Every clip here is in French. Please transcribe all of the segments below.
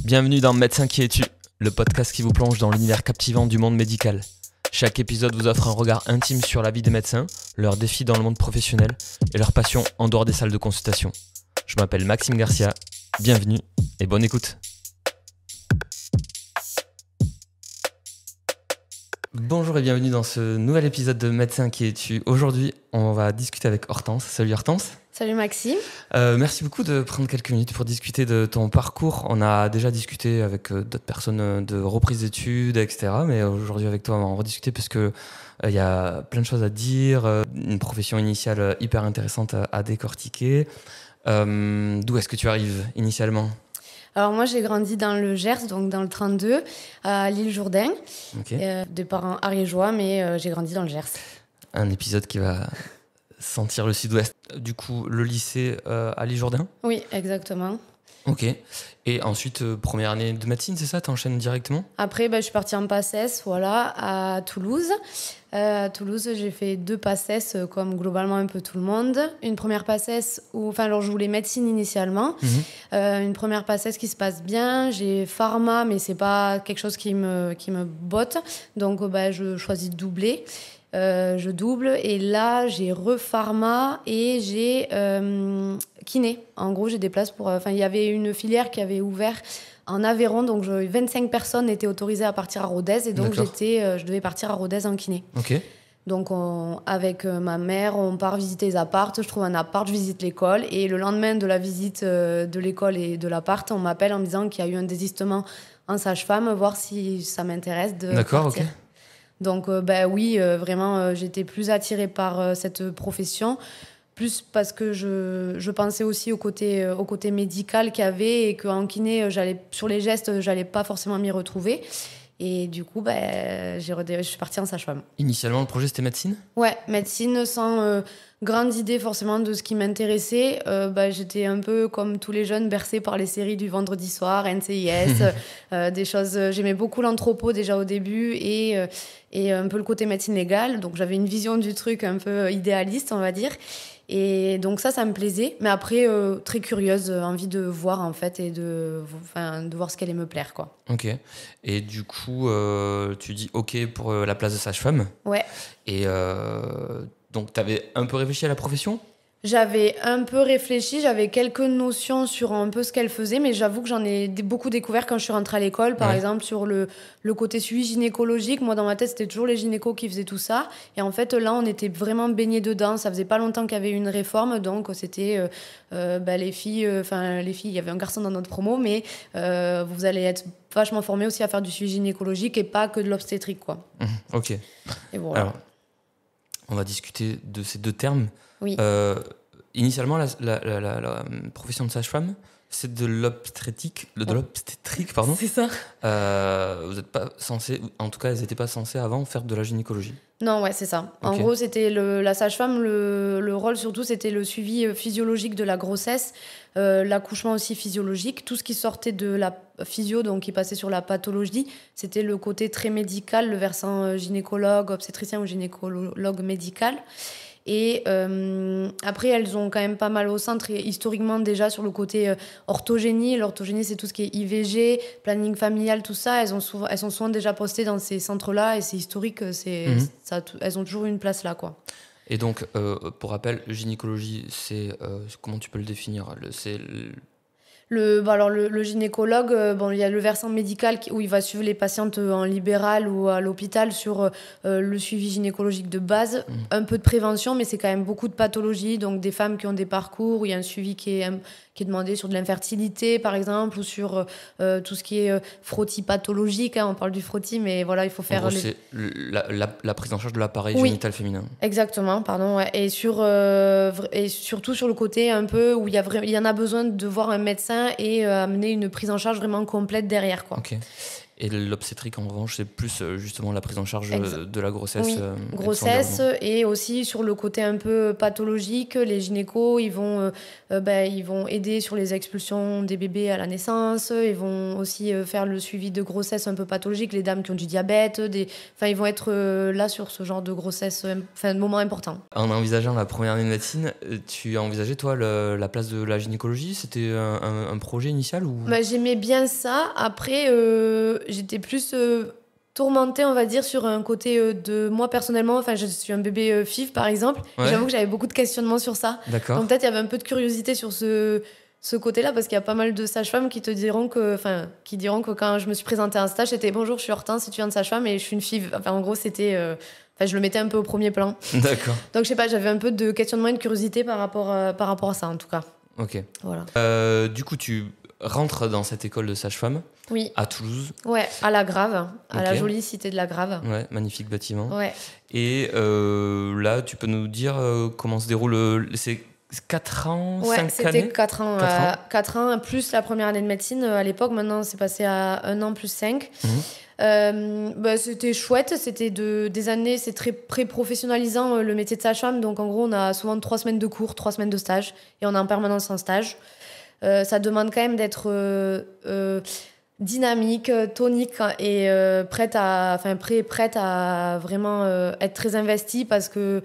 Bienvenue dans Médecin qui es-tu, le podcast qui vous plonge dans l'univers captivant du monde médical. Chaque épisode vous offre un regard intime sur la vie des médecins, leurs défis dans le monde professionnel et leurs passions en dehors des salles de consultation. Je m'appelle Maxime Garcia, bienvenue et bonne écoute. Bonjour et bienvenue dans ce nouvel épisode de Médecin qui es-tu. Aujourd'hui, on va discuter avec Hortense. Salut Hortense. Salut Maxime. Merci beaucoup de prendre quelques minutes pour discuter de ton parcours. On a déjà discuté avec d'autres personnes de reprise d'études, etc. Mais aujourd'hui avec toi, on va en rediscuter parce que y a plein de choses à dire, une profession initiale hyper intéressante à décortiquer. D'où est-ce que tu arrives initialement ? Alors moi j'ai grandi dans le Gers, donc dans le 32, à l'île Jourdain. Okay. Des parents ariégeois, mais j'ai grandi dans le Gers. Un épisode qui va sentir le sud-ouest. Du coup, le lycée à l'île Jourdain ? Oui, exactement. Ok. Et ensuite, première année de médecine, c'est ça ? T'enchaînes directement ? Après, je suis partie en PACES, voilà, à Toulouse. À Toulouse, j'ai fait 2 PACES, comme globalement un peu tout le monde. Une première PACES alors je voulais médecine initialement. Une première PACES qui se passe bien. J'ai pharma, mais c'est pas quelque chose qui me botte. Donc, je choisis de doubler. Je double et là j'ai repharma et j'ai kiné. En gros j'ai des places pour... il y avait une filière qui avait ouvert en Aveyron, donc 25 personnes étaient autorisées à partir à Rodez et donc je devais partir à Rodez en kiné. Ok. Donc avec ma mère on part visiter les appartes, je trouve un appart, je visite l'école et le lendemain de la visite de l'école et de l'appart on m'appelle en me disant qu'il y a eu un désistement en sage-femme, voir si ça m'intéresse de D'accord, partir. Ok. Donc oui, vraiment, j'étais plus attirée par cette profession, plus parce que je pensais aussi au côté médical qu'il y avait et qu'en kiné, sur les gestes, j'allais pas forcément m'y retrouver. Et du coup, je suis partie en sage-femme. Initialement, le projet, c'était médecine ? Ouais, médecine, sans grande idée forcément de ce qui m'intéressait. J'étais un peu comme tous les jeunes bercée par les séries du vendredi soir, NCIS, des choses... J'aimais beaucoup l'anthropo déjà au début et un peu le côté médecine légale. Donc j'avais une vision du truc un peu idéaliste, on va dire. Et donc ça me plaisait. Mais après, très curieuse, envie de voir en fait et de voir ce qu'elle allait me plaire, quoi. Ok. Et du coup, tu dis ok pour la place de sage-femme. Ouais. Et donc, tu avais un peu réfléchi à la profession ? J'avais un peu réfléchi, j'avais quelques notions sur un peu ce qu'elle faisait, mais j'avoue que j'en ai beaucoup découvert quand je suis rentrée à l'école, par exemple sur le côté suivi gynécologique. Moi, dans ma tête, c'était toujours les gynécos qui faisaient tout ça. Et en fait, là, on était vraiment baignés dedans. Ça faisait pas longtemps qu'il y avait eu une réforme, donc c'était les filles, il y avait un garçon dans notre promo, mais vous allez être vachement formés aussi à faire du suivi gynécologique et pas que de l'obstétrique, quoi. Ok. Et voilà. Alors, on va discuter de ces deux termes. Oui. Initialement, la profession de sage-femme, c'est de l'obstétrique, pardon. C'est ça. Vous n'êtes pas censé, en tout cas, elles n'étaient pas censées avant faire de la gynécologie. Non, ouais, c'est ça. Okay. En gros, c'était la sage-femme, le rôle surtout, c'était le suivi physiologique de la grossesse, l'accouchement aussi physiologique, tout ce qui sortait de la physio, donc qui passait sur la pathologie, c'était le côté très médical, le versant gynécologue, obstétricien ou gynécologue médical. Et après, elles ont quand même pas mal au centre, et historiquement déjà sur le côté orthogénie. L'orthogénie, c'est tout ce qui est IVG, planning familial, tout ça. Elles sont souvent déjà postées dans ces centres-là et c'est historique. Elles ont toujours une place là, quoi. Et donc, pour rappel, gynécologie, c'est comment tu peux le définir ? Le gynécologue, il y a le versant médical où il va suivre les patientes en libéral ou à l'hôpital sur le suivi gynécologique de base, un peu de prévention, mais c'est quand même beaucoup de pathologies, donc des femmes qui ont des parcours où il y a un suivi qui est demandé sur de l'infertilité, par exemple, ou sur tout ce qui est frottis pathologique. On parle du frottis, mais voilà, il faut faire... c'est la prise en charge de l'appareil génital féminin. Exactement, pardon. Ouais. Et surtout sur le côté un peu où il y en a besoin de voir un médecin et amener une prise en charge vraiment complète derrière, quoi. Ok. Et l'obstétrique, en revanche, c'est plus justement la prise en charge de la grossesse. Oui, grossesse et aussi sur le côté un peu pathologique. Les gynécos, ils vont aider sur les expulsions des bébés à la naissance. Ils vont aussi faire le suivi de grossesse un peu pathologique, les dames qui ont du diabète. Ils vont être là sur ce genre de grossesse, de moment important. En envisageant la première année de médecine, tu as envisagé, toi, la place de la gynécologie ? C'était un projet initial ou... J'aimais bien ça. Après, j'étais plus tourmentée, on va dire, sur un côté de moi personnellement. Enfin, je suis un bébé FIV, par exemple. Ouais. J'avoue que j'avais beaucoup de questionnements sur ça. D'accord. Donc peut-être il y avait un peu de curiosité sur ce côté-là, parce qu'il y a pas mal de sages-femmes qui diront que quand je me suis présentée à un stage, c'était « Bonjour, je suis Hortense, étudiante de sage-femme et je suis une FIV ». Enfin, en gros, c'était... je le mettais un peu au premier plan. D'accord. Donc, je sais pas, j'avais un peu de questionnement et de curiosité par rapport à ça, en tout cas. Ok. Voilà. Du coup, tu rentres dans cette école de sage-femme. Oui. À Toulouse. Ouais, à la Grave, à la jolie cité de la Grave. Ouais, magnifique bâtiment. Ouais. Et là, tu peux nous dire comment se déroule... C'est 4 ans, 5 années ? Ouais, c'était 4 ans. 4 ans, plus la première année de médecine. À l'époque, maintenant, c'est passé à 1 an plus 5. C'était chouette. C'était des années, c'est très pré-professionnalisant le métier de sage-femme. Donc, en gros, on a souvent 3 semaines de cours, 3 semaines de stage. Et on est en permanence en stage. Ça demande quand même d'être dynamique, tonique et prête à vraiment être très investie, parce que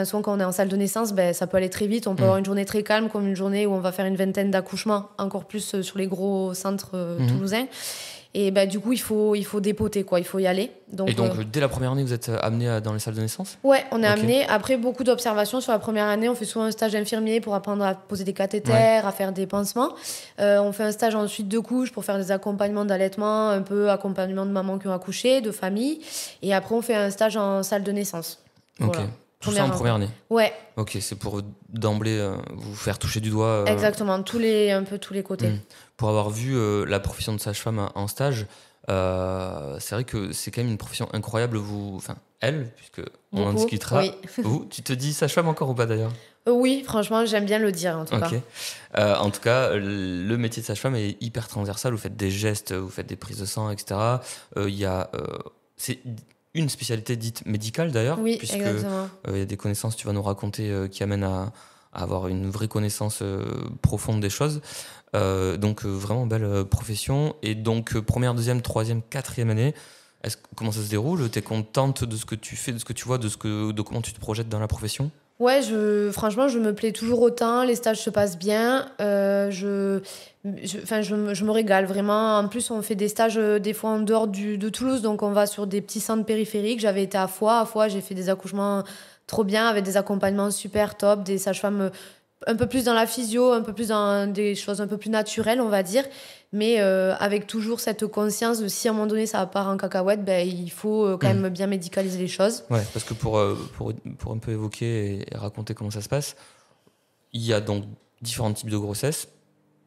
souvent quand on est en salle de naissance, ça peut aller très vite. On peut avoir une journée très calme, comme une journée où on va faire une vingtaine d'accouchements, encore plus sur les gros centres toulousains. Et du coup, il faut dépoter, quoi. Il faut y aller. Donc, dès la première année, vous êtes amené dans les salles de naissance ? Ouais, on est amené. Après, beaucoup d'observations sur la première année. On fait souvent un stage infirmier pour apprendre à poser des cathéters, à faire des pansements. On fait un stage ensuite de couche pour faire des accompagnements d'allaitement, un peu accompagnement de mamans qui ont accouché, de famille. Et après, on fait un stage en salle de naissance. Ok. Voilà. Tout ça en première année ? Ouais. Ok, c'est pour d'emblée vous faire toucher du doigt. Exactement, tous les côtés. Pour avoir vu la profession de sage-femme en stage, c'est vrai que c'est quand même une profession incroyable. Puisque on en discutera. Oui. Tu te dis sage-femme encore ou pas d'ailleurs ? Oui, franchement, j'aime bien le dire en tout cas. En tout cas, le métier de sage-femme est hyper transversal. Vous faites des gestes, vous faites des prises de sang, etc. C'est une spécialité dite médicale d'ailleurs, puisque il y a des connaissances, tu vas nous raconter, qui amènent à avoir une vraie connaissance profonde des choses. Donc vraiment belle profession. Et donc première, deuxième, troisième, quatrième année, comment ça se déroule ? T'es contente de ce que tu fais, de ce que tu vois, de comment tu te projettes dans la profession ? Ouais, franchement, je me plais toujours autant. Les stages se passent bien. Je me régale vraiment. En plus, on fait des stages des fois en dehors de Toulouse, donc on va sur des petits centres périphériques. J'avais été à Foix. À Foix, j'ai fait des accouchements trop bien, avec des accompagnements super top, des sages-femmes un peu plus dans la physio, un peu plus dans des choses un peu plus naturelles, on va dire, mais avec toujours cette conscience de si à un moment donné ça part en cacahuète, il faut quand même bien médicaliser les choses. Ouais, parce que pour un peu évoquer et raconter comment ça se passe, il y a donc différents types de grossesses.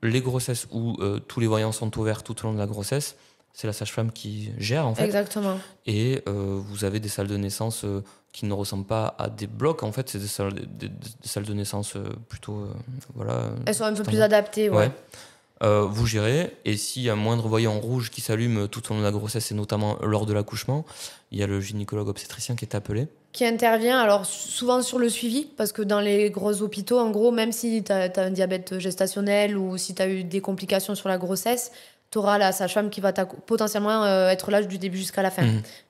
Les grossesses où tous les voyants sont ouverts tout au long de la grossesse, c'est la sage-femme qui gère en fait. Exactement. Et vous avez des salles de naissance qui ne ressemblent pas à des blocs, en fait, c'est des salles de naissance plutôt... Elles sont un peu plus adaptées, ouais. Vous gérez, et s'il y a un moindre voyant rouge qui s'allume tout au long de la grossesse, et notamment lors de l'accouchement, il y a le gynécologue obstétricien qui est appelé. Qui intervient, alors souvent sur le suivi, parce que dans les gros hôpitaux, en gros, même si tu as un diabète gestationnel ou si tu as eu des complications sur la grossesse, tu auras la sage-femme qui va potentiellement être là du début jusqu'à la fin.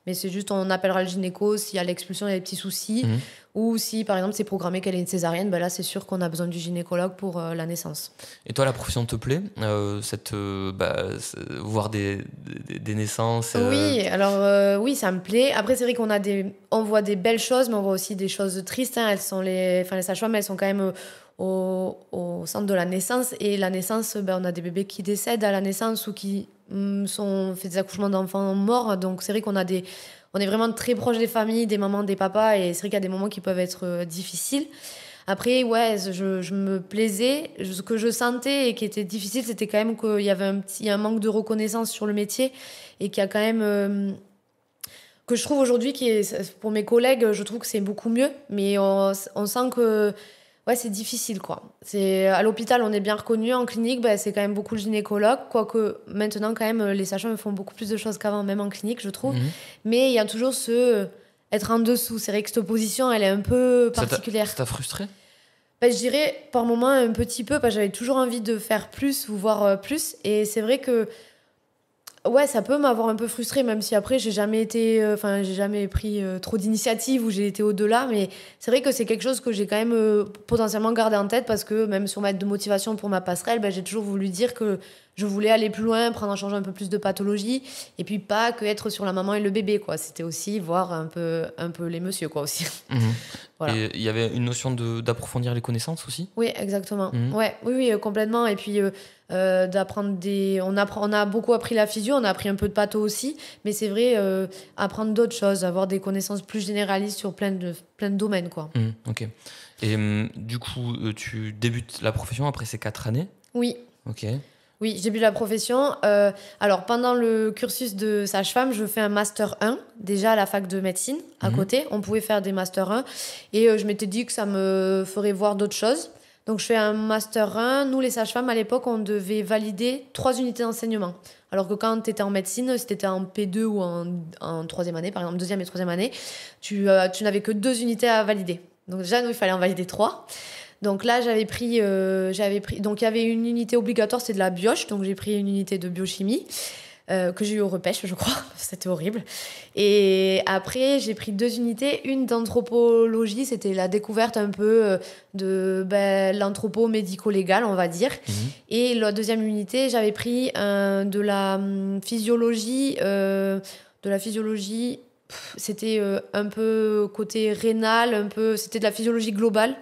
Mais c'est juste, on appellera le gynéco s'il y a l'expulsion, il y a des petits soucis. Ou si, par exemple, c'est programmé qu'elle ait une césarienne, là, c'est sûr qu'on a besoin du gynécologue pour la naissance. Et toi, la profession te plaît voir des naissances Oui, alors oui, ça me plaît. Après, c'est vrai on voit des belles choses, mais on voit aussi des choses tristes. Hein. Les sages-femmes, elles sont quand même... au centre de la naissance, et la naissance, on a des bébés qui décèdent à la naissance ou qui fait des accouchements d'enfants morts, donc c'est vrai on est vraiment très proche des familles, des mamans, des papas, et c'est vrai qu'il y a des moments qui peuvent être difficiles. Après, ouais, je me plaisais. Ce que je sentais et qui était difficile, c'était quand même qu'il y avait un manque de reconnaissance sur le métier, et qu'il y a quand même... que je trouve aujourd'hui, pour mes collègues, je trouve que c'est beaucoup mieux, mais on sent que Ouais, c'est difficile, quoi. À l'hôpital, on est bien reconnu. En clinique, c'est quand même beaucoup le gynécologue. Quoique, maintenant, quand même, les sages-femmes font beaucoup plus de choses qu'avant, même en clinique, je trouve. Mais il y a toujours être en dessous. C'est vrai que cette opposition, elle est un peu particulière. Ça t'a frustré ? Je dirais, par moments, un petit peu, parce que j'avais toujours envie de faire plus ou voir plus. Et c'est vrai que ouais, ça peut m'avoir un peu frustrée, même si après, j'ai jamais pris trop d'initiatives ou j'ai été au-delà. Mais c'est vrai que c'est quelque chose que j'ai quand même potentiellement gardé en tête parce que même sur ma lettre de motivation pour ma passerelle, j'ai toujours voulu dire que je voulais aller plus loin, prendre en charge un peu plus de pathologie et puis pas que être sur la maman et le bébé, quoi. C'était aussi voir un peu les messieurs, quoi, aussi. Voilà. Et il y avait une notion d'approfondir les connaissances aussi ? Oui, exactement. Ouais, oui, complètement. Et puis d'apprendre on a beaucoup appris la physio, on a appris un peu de patho aussi, mais c'est vrai, apprendre d'autres choses, avoir des connaissances plus généralistes sur plein de domaines, quoi. Ok. Et du coup, tu débutes la profession après ces 4 années ? Oui. Ok. Oui, j'ai débute la profession. Alors, pendant le cursus de sage-femme, je fais un Master 1, déjà à la fac de médecine, à côté. On pouvait faire des Master 1. Et je m'étais dit que ça me ferait voir d'autres choses. Donc, je fais un Master 1. Nous, les sages-femmes, à l'époque, on devait valider 3 unités d'enseignement. Alors que quand tu étais en médecine, si tu étais en P2 ou en troisième année, par exemple, deuxième et troisième année, tu n'avais que 2 unités à valider. Donc, déjà, nous, il fallait en valider 3. Donc là, j'avais pris. Donc il y avait une unité obligatoire, c'est de la bioche. Donc j'ai pris une unité de biochimie que j'ai eu au repêche, je crois. C'était horrible. Et après, j'ai pris 2 unités. Une d'anthropologie, c'était la découverte un peu de l'anthropo médico-légal, on va dire. Et la deuxième unité, j'avais pris de la physiologie. C'était un peu côté rénal, c'était de la physiologie globale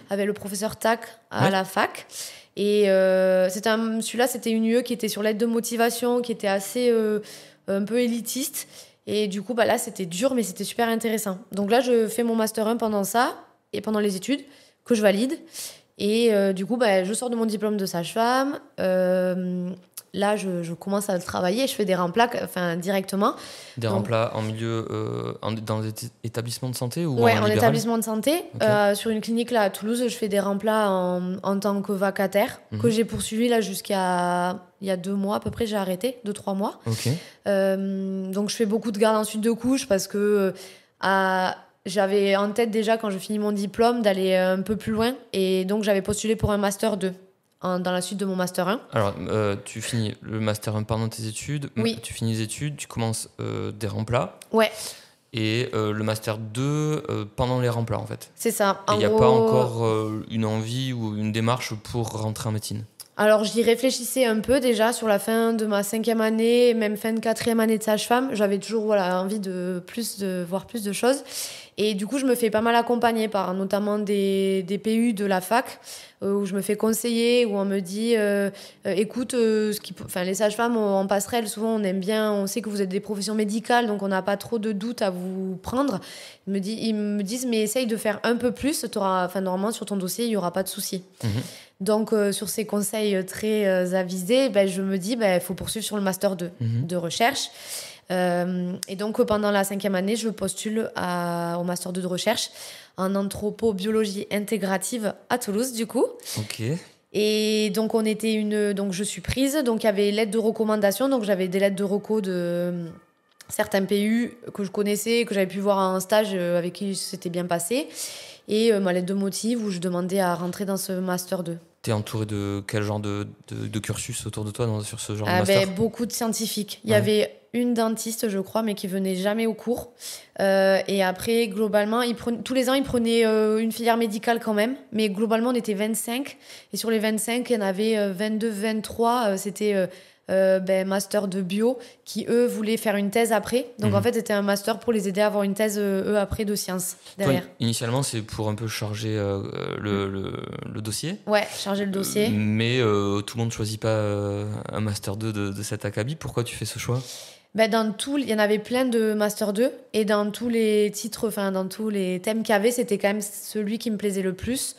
avec le professeur Tac à la fac. Et celui-là, c'était une UE qui était sur l'aide de motivation, qui était assez un peu élitiste. Et du coup, là, c'était dur, mais c'était super intéressant. Donc là, je fais mon Master 1 pendant ça, et pendant les études, que je valide. Et du coup, je sors de mon diplôme de sage-femme. Là, je commence à travailler, je fais des remplats directement. Des remplats en milieu, dans des établissements de santé ou ouais, en libéral ? établissement de santé. Okay. Sur une clinique là, à Toulouse, je fais des remplats en tant que vacataire, que j'ai poursuivi là, jusqu'à il y a 2 mois à peu près, j'ai arrêté, 2-3 mois. Okay. Donc je fais beaucoup de garde ensuite de couches parce que j'avais en tête déjà, quand je finis mon diplôme, d'aller un peu plus loin. Et donc j'avais postulé pour un Master 2. Dans la suite de mon Master 1. Alors, tu finis le Master 1 pendant tes études. Oui. Tu finis les études, tu commences des remplats. Ouais. Et le Master 2 pendant les remplats, en fait. C'est ça. Et il n'y a pas encore une envie ou une démarche pour rentrer en médecine ? Alors, j'y réfléchissais un peu déjà sur la fin de ma 5e année, même fin de 4e année de sage-femme. J'avais toujours envie de voir plus de choses. Et du coup, je me fais pas mal accompagner par notamment des PU de la fac, où je me fais conseiller, où on me dit écoute, les sages-femmes en passerelle, souvent on aime bien, on sait que vous êtes des professions médicales, donc on n'a pas trop de doutes à vous prendre. Ils me disent mais essaye de faire un peu plus, normalement sur ton dossier il n'y aura pas de souci. Donc sur ces conseils très avisés, je me dis il faut poursuivre sur le Master 2 de recherche. Et donc pendant la 5e année, je postule au Master 2 de recherche en anthropobiologie intégrative à Toulouse, du coup. Ok. Et donc donc je suis prise. Donc il y avait lettre de recommandation. Donc j'avais des lettres de reco de certains PU que je connaissais, que j'avais pu voir en stage, avec qui c'était bien passé. Et ma lettre de motive où je demandais à rentrer dans ce Master 2. T'es entouré de quel genre de cursus autour de toi sur ce genre de master ? Beaucoup de scientifiques. Il y avait une dentiste, je crois, mais qui venait jamais au cours. Et après, globalement, tous les ans, ils prenaient une filière médicale quand même. Mais globalement, on était 25. Et sur les 25, il y en avait 22, 23. C'était master de bio qui, eux, voulaient faire une thèse après. Donc, en fait, c'était un master pour les aider à avoir une thèse, eux, après, de sciences derrière. Toi, initialement, c'est pour un peu charger le dossier. Ouais, charger le dossier. Mais tout le monde ne choisit pas un master 2 de cet acabit. Pourquoi tu fais ce choix ? Il y en avait plein de Master 2 et dans tous les titres, dans tous les thèmes qu'il y avait, c'était quand même celui qui me plaisait le plus.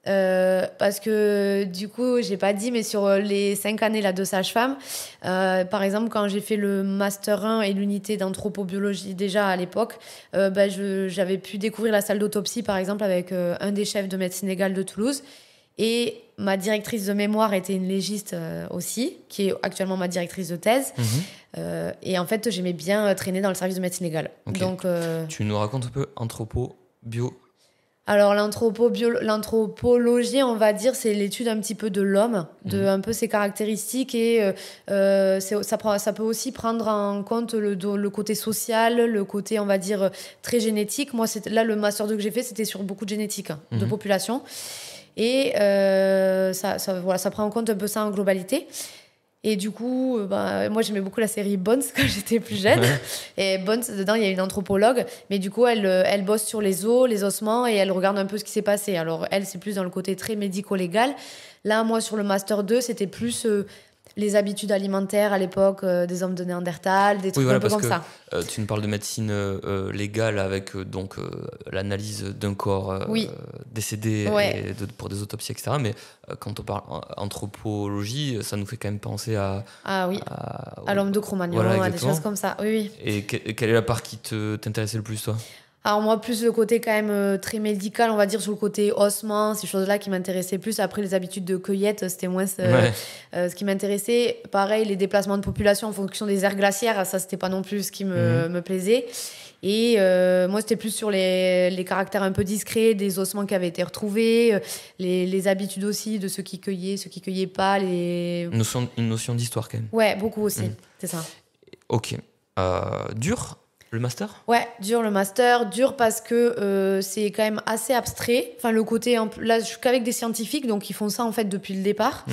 Parce que du coup, j'ai pas dit, mais sur les 5 années là, de sage-femme, par exemple, quand j'ai fait le Master 1 et l'unité d'anthropobiologie déjà à l'époque, j'avais pu découvrir la salle d'autopsie, par exemple, avec un des chefs de médecine légale de Toulouse. Et ma directrice de mémoire était une légiste aussi, qui est actuellement ma directrice de thèse. Et en fait, j'aimais bien traîner dans le service de médecine légale. Okay. Donc, tu nous racontes un peu anthropo-bio. Alors, l'anthropologie, on va dire, c'est l'étude un petit peu de l'homme, de un peu ses caractéristiques. Et ça peut aussi prendre en compte le côté social, le côté, on va dire, très génétique. Moi, là, le master 2 que j'ai fait, c'était sur beaucoup de génétique, de population. Et ça prend en compte un peu ça en globalité. Et du coup, moi, j'aimais beaucoup la série Bones quand j'étais plus jeune. Ouais. Et Bones, dedans, il y a une anthropologue. Mais du coup, elle bosse sur les os, les ossements, et elle regarde un peu ce qui s'est passé. Alors, elle, c'est plus dans le côté très médico-légal. Là, moi, sur le Master 2, c'était plus les habitudes alimentaires à l'époque des hommes de Néandertal, des trucs un peu comme ça. Tu nous parles de médecine légale avec l'analyse d'un corps décédé pour des autopsies, etc. Mais quand on parle anthropologie, ça nous fait quand même penser à l'homme de Cro-Magnon, à des choses comme ça. Oui. Et quelle est la part qui t'intéressait le plus, toi ? Alors moi, plus le côté quand même très médical, on va dire, sur le côté ossements, ces choses-là qui m'intéressaient plus. Après, les habitudes de cueillette, c'était moins ce qui m'intéressait. Pareil, les déplacements de population en fonction des aires glaciaires, ça, c'était pas non plus ce qui me plaisait. Et moi, c'était plus sur les caractères un peu discrets des ossements qui avaient été retrouvés, les habitudes aussi de ceux qui cueillaient pas. Une notion d'histoire quand même. Ouais, beaucoup aussi, c'est ça. Ok. Dur le master ? Ouais, dur le master. Dur parce que c'est quand même assez abstrait. Enfin, le côté... Là, je suis qu'avec des scientifiques, donc ils font ça, en fait, depuis le départ.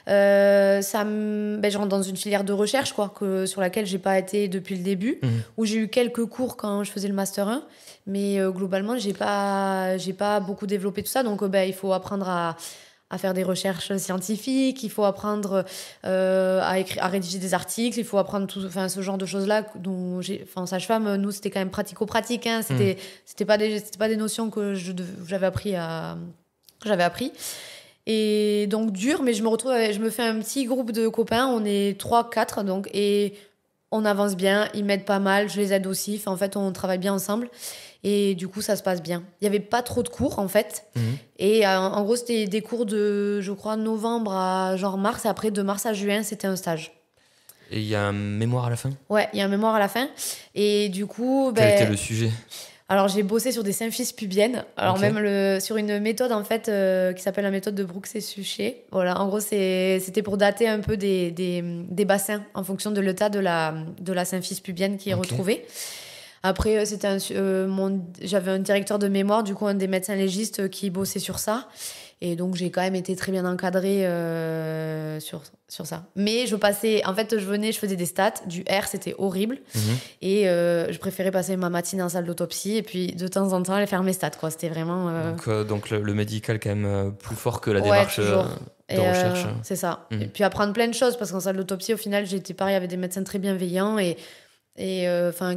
Je rentre dans une filière de recherche, quoi, sur laquelle j'ai pas été depuis le début, où j'ai eu quelques cours quand je faisais le master 1. Mais globalement, j'ai pas beaucoup développé tout ça. Donc, il faut apprendre à faire des recherches scientifiques, il faut apprendre à rédiger des articles, il faut apprendre ce genre de choses-là. En sage-femme, nous, c'était quand même pratico-pratique. Hein, c'était pas des notions que j'avais appris. Et donc, dur, mais je me fais un petit groupe de copains, on est 3-4, donc, et on avance bien, ils m'aident pas mal, je les aide aussi. Enfin, en fait, on travaille bien ensemble. Et du coup, ça se passe bien. Il n'y avait pas trop de cours, en fait. Et en gros, c'était des cours de, je crois, novembre à genre mars. Et après, de mars à juin, c'était un stage. Et il y a un mémoire à la fin ? Ouais, il y a un mémoire à la fin. Et du coup... Quel était le sujet ? Alors, j'ai bossé sur des symphyses pubiennes. Alors, même sur une méthode, en fait, qui s'appelle la méthode de Brooks et Suchet. Voilà, en gros, c'était pour dater un peu des bassins en fonction de l'état de la symphyse pubienne qui est retrouvée. Après, j'avais un directeur de mémoire, du coup, un des médecins légistes qui bossait sur ça. Et donc, j'ai quand même été très bien encadrée sur ça. Mais je faisais des stats. Du R, c'était horrible. Et je préférais passer ma matinée en salle d'autopsie et puis, de temps en temps, aller faire mes stats, quoi. C'était vraiment... Donc, le médical, quand même, plus fort que la démarche de recherche. C'est ça. Et puis, apprendre plein de choses, parce qu'en salle d'autopsie, au final, j'étais pareil avec des médecins très bienveillants et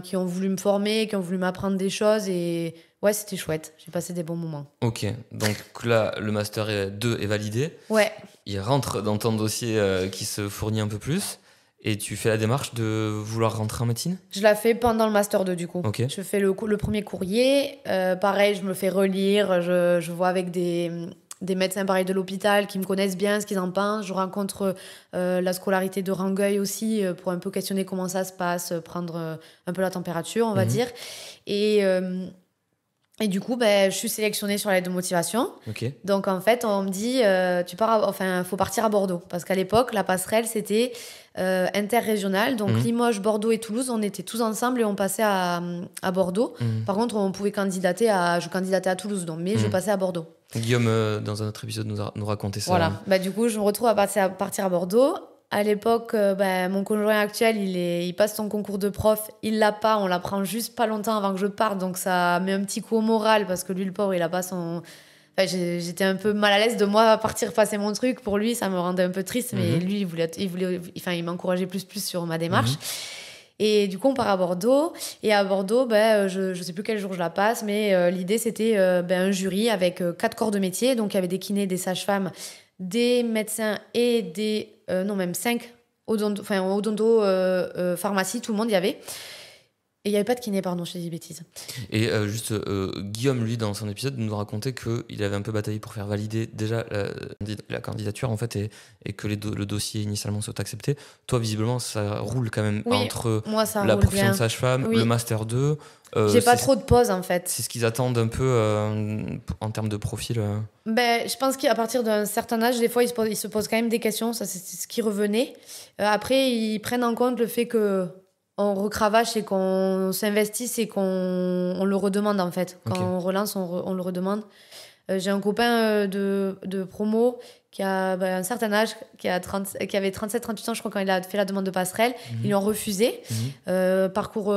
qui ont voulu me former, qui ont voulu m'apprendre des choses, et ouais, c'était chouette, j'ai passé des bons moments. Ok, donc là le master 2 est validé, il rentre dans ton dossier qui se fournit un peu plus, et tu fais la démarche de vouloir rentrer en médecine ? Je la fais pendant le master 2 du coup. Je fais le premier courrier, pareil, je me fais relire, je vois avec des médecins pareil de l'hôpital qui me connaissent bien, ce qu'ils en pensent. Je rencontre la scolarité de Rangueil aussi pour un peu questionner comment ça se passe, prendre un peu la température, on va dire. Et du coup, je suis sélectionnée sur la lettre de motivation. Donc en fait, on me dit, faut partir à Bordeaux. Parce qu'à l'époque, la passerelle, c'était interrégional. Donc Limoges, Bordeaux et Toulouse, on était tous ensemble et on passait à Bordeaux. Par contre, on pouvait candidater je candidatais à Toulouse, mais je passais à Bordeaux. Guillaume, dans un autre épisode, nous racontait ça. Voilà. Du coup, je me retrouve à partir à Bordeaux. À l'époque, mon conjoint actuel, il passe son concours de prof. Il l'a pas, on l'apprend juste pas longtemps avant que je parte. Donc, ça met un petit coup au moral parce que lui, le pauvre, il a pas son... j'étais un peu mal à l'aise de moi partir passer mon truc. Pour lui, ça me rendait un peu triste. Mais lui, il m'encourageait plus sur ma démarche. Et du coup, on part à Bordeaux. Et à Bordeaux, je sais plus quel jour je la passe, mais l'idée, c'était un jury avec 4 corps de métier. Donc, il y avait des kinés, des sages-femmes, des médecins et des... non, même 5 odonto, pharmacie, tout le monde y avait. Et il n'y avait pas de kiné, pardon, je dis des bêtises. Et Guillaume, lui, dans son épisode, nous racontait qu'il avait un peu bataillé pour faire valider déjà la candidature, en fait, et que le dossier initialement soit accepté. Toi, visiblement, ça roule quand même entre moi, ça la roule profession bien. de sage-femme, le Master 2. J'ai pas trop de pause, en fait. C'est ce qu'ils attendent un peu en termes de profil. Je pense qu'à partir d'un certain âge, des fois, ils se posent quand même des questions. Ça, c'est ce qui revenait. Après, ils prennent en compte le fait que on recravache et qu'on s'investisse et qu'on le redemande, en fait. Quand on relance, on le redemande. J'ai un copain de promo qui a un certain âge, qui avait 37-38 ans, je crois, quand il a fait la demande de passerelle. Ils lui ont refusé. Parcours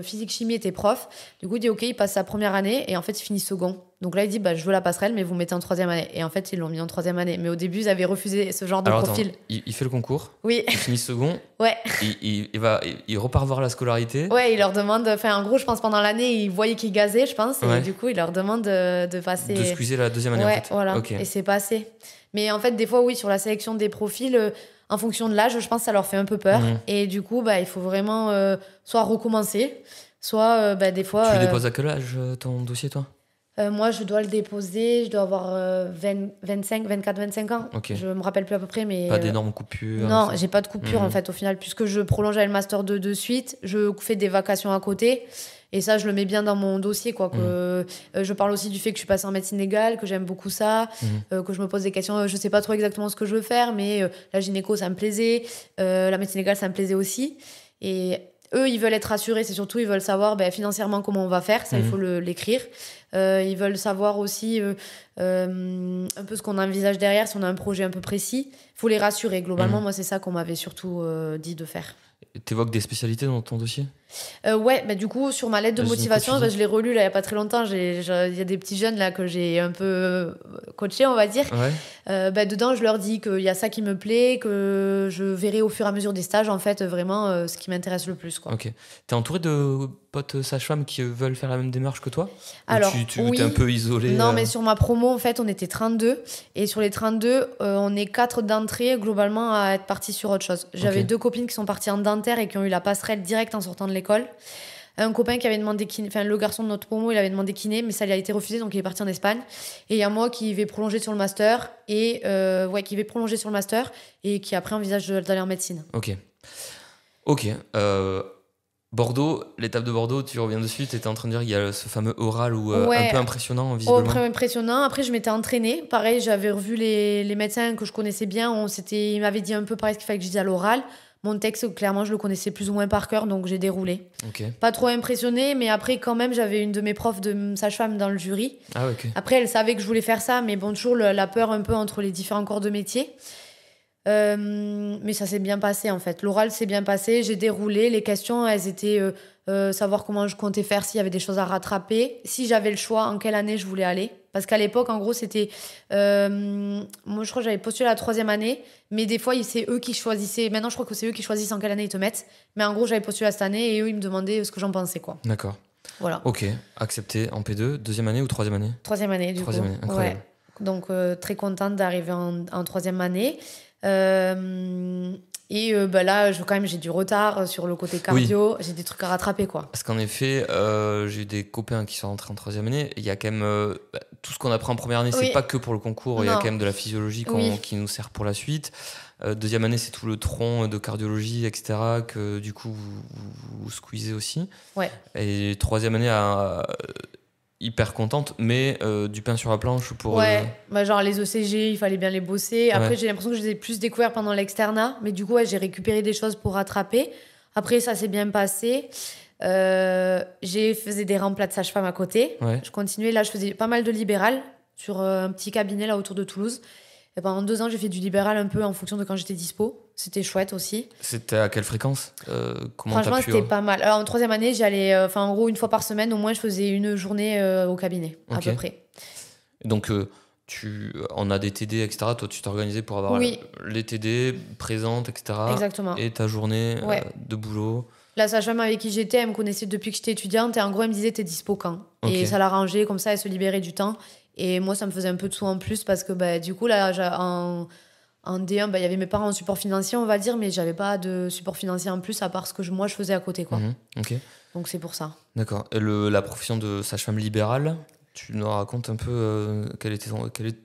physique-chimie, était prof. Du coup, il dit OK, il passe sa première année et en fait, il finit second. Donc là, il dit je veux la passerelle, mais vous mettez en 3e année. Et en fait, ils l'ont mis en 3e année. Mais au début, ils avaient refusé ce genre de profil. Attends, il fait le concours. Oui. Il finit second. Ouais. Il repart voir la scolarité. Ouais, il leur demande. En gros, je pense pendant l'année, ils voyaient qu'ils gazaient, je pense. Et du coup, il leur demande de passer. De squeezer la 2e année, en fait. Voilà. Et c'est passé. Mais en fait, des fois, oui, sur la sélection des profils, en fonction de l'âge, je pense que ça leur fait un peu peur. Et du coup, il faut vraiment soit recommencer, soit des fois. Tu le déposes à quel âge, ton dossier, toi ? Moi, je dois le déposer, je dois avoir 24-25 ans. Je me rappelle plus à peu près, mais... Pas d'énormes coupures? Non, j'ai pas de coupure, en fait, au final. Puisque je prolonge avec le Master 2 de suite, je fais des vacations à côté. Et ça, je le mets bien dans mon dossier, quoi. Je parle aussi du fait que je suis passée en médecine légale, que j'aime beaucoup ça, que je me pose des questions. Je sais pas trop exactement ce que je veux faire, mais la gynéco, ça me plaisait. La médecine légale, ça me plaisait aussi. Et... eux, ils veulent être rassurés, c'est surtout, ils veulent savoir financièrement comment on va faire, ça, il faut l'écrire. Ils veulent savoir aussi un peu ce qu'on envisage derrière, si on a un projet un peu précis. Il faut les rassurer. Globalement, moi, c'est ça qu'on m'avait surtout dit de faire. Tu évoques des spécialités dans ton dossier ? Du coup, sur ma lettre de motivation, je l'ai relue là, il n'y a pas très longtemps. Il y a des petits jeunes là, que j'ai un peu coachés, on va dire. Dedans, je leur dis qu'il y a ça qui me plaît, que je verrai au fur et à mesure des stages, en fait, vraiment ce qui m'intéresse le plus, quoi. Ok. T'es entouré de potes sages-femmes qui veulent faire la même démarche que toi ? Alors, tu t'es un peu isolé? Non, mais sur ma promo, en fait, on était 32. Et sur les 32, on est 4 d'entrée, globalement, à être partis sur autre chose. J'avais 2 copines qui sont parties en dentaire et qui ont eu la passerelle directe en sortant de l'école. Un copain qui avait demandé kiné, le garçon de notre promo, il avait demandé kiné, mais ça lui a été refusé, donc il est parti en Espagne. Et il y a moi qui vais prolonger sur le master et qui après envisage d'aller en médecine. Ok. Bordeaux, l'étape de Bordeaux, tu reviens dessus, tu étais en train de dire qu'il y a ce fameux oral un peu impressionnant visiblement. Impressionnant. Après, je m'étais entraînée. Pareil, j'avais revu les médecins que je connaissais bien. Ils m'avaient dit un peu pareil ce qu'il fallait que je dise à l'oral. Mon texte, clairement, je le connaissais plus ou moins par cœur, donc j'ai déroulé. Pas trop impressionnée, mais après, quand même, j'avais une de mes profs de sage-femme dans le jury. Après, elle savait que je voulais faire ça, mais bon, toujours la peur un peu entre les différents corps de métier. Mais ça s'est bien passé, en fait. L'oral s'est bien passé, j'ai déroulé. Les questions, elles étaient savoir comment je comptais faire, s'il y avait des choses à rattraper, si j'avais le choix, en quelle année je voulais aller. Parce qu'à l'époque, en gros, c'était... moi, je crois que j'avais postulé la 3e année, mais des fois, c'est eux qui choisissaient... Maintenant, je crois que c'est eux qui choisissent en quelle année ils te mettent. Mais en gros, j'avais postulé à cette année et eux, ils me demandaient ce que j'en pensais, quoi. D'accord. Voilà. Ok, accepté en P2, 2e année ou 3e année ? 3e année, du coup. 3e année, incroyable. Donc, très contente d'arriver en 3e année. Là, j'ai du retard sur le côté cardio. J'ai des trucs à rattraper, quoi. Parce qu'en effet, j'ai eu des copains qui sont rentrés en 3e année. Il y a quand même tout ce qu'on apprend en première année, c'est pas que pour le concours. Il y a quand même de la physiologie qui nous sert pour la suite. 2e année, c'est tout le tronc de cardiologie, etc. que du coup vous squeezez aussi. Et 3e année, hyper contente, mais du pain sur la planche pour... genre les ECG, il fallait bien les bosser. Après, j'ai l'impression que je les ai plus découverts pendant l'externat, mais du coup, j'ai récupéré des choses pour rattraper. Après, ça s'est bien passé. J'ai faisais des remplats de sage-femme à côté. Je continuais, là, je faisais pas mal de libéral sur un petit cabinet là autour de Toulouse. Et pendant 2 ans, j'ai fait du libéral un peu en fonction de quand j'étais dispo. C'était chouette aussi. C'était à quelle fréquence ? Franchement, c'était pas mal. Alors, en 3e année, j'allais, en gros, 1 fois par semaine, au moins, je faisais une journée au cabinet, à peu près. Donc, on a des TD, etc. Toi, tu t'es organisé pour avoir les TD présentes, etc. Exactement. Et ta journée de boulot. La sage-femme avec qui j'étais, elle me connaissait depuis que j'étais étudiante. Et en gros, elle me disait, t'es dispo quand ? Okay. Et ça l'arrangeait, comme ça, elle se libérait du temps. Et moi, ça me faisait un peu de sous en plus parce que du coup, là, en D1, il y avait mes parents en support financier, on va dire, mais j'avais pas de support financier en plus à part ce que moi, je faisais à côté, quoi. Okay. Donc, c'est pour ça. D'accord. Et la profession de sage-femme libérale, tu nous racontes un peu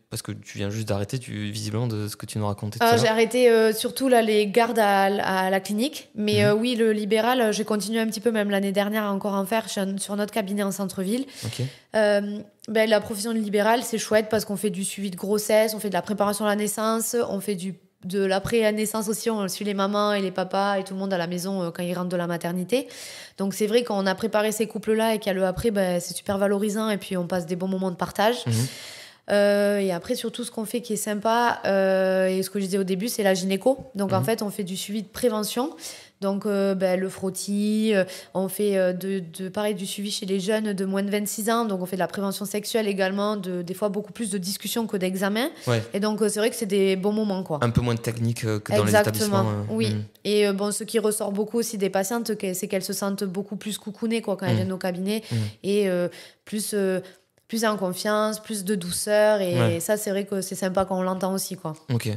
parce que tu viens juste d'arrêter, visiblement, de ce que tu nous racontais tout à l'heure. J'ai arrêté surtout là, les gardes à la clinique. Mais oui, le libéral, j'ai continué un petit peu, même l'année dernière, à encore en faire sur notre cabinet en centre-ville. Okay. La profession de libéral, c'est chouette parce qu'on fait du suivi de grossesse, on fait de la préparation à la naissance, on fait de l'après-naissance aussi, on suit les mamans et les papas et tout le monde à la maison quand ils rentrent de la maternité. Donc c'est vrai qu'on a préparé ces couples-là et qu'il y a le après, c'est super valorisant et puis on passe des bons moments de partage. Et après, surtout, ce qu'on fait qui est sympa, et ce que je disais au début, c'est la gynéco. Donc en fait, on fait du suivi de prévention. Donc le frottis, on fait pareil du suivi chez les jeunes de moins de 26 ans. Donc on fait de la prévention sexuelle également, des fois beaucoup plus de discussions que d'examens. Ouais. Et donc c'est vrai que c'est des bons moments, quoi. Un peu moins de technique que dans les établissements. Oui. Et ce qui ressort beaucoup aussi des patientes, c'est qu'elles se sentent beaucoup plus coucounées, quoi, quand elles viennent au cabinet. Et plus en confiance, plus de douceur. Et ça, c'est vrai que c'est sympa quand on l'entend aussi, quoi. Ok.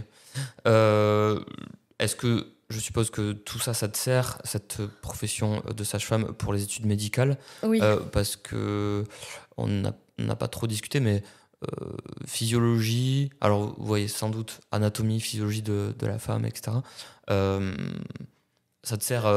Est-ce que je suppose que tout ça, ça te sert, cette profession de sage-femme, pour les études médicales? Oui. Parce que on n'a pas trop discuté, mais physiologie, alors vous voyez sans doute anatomie, physiologie de la femme, etc. Ça te sert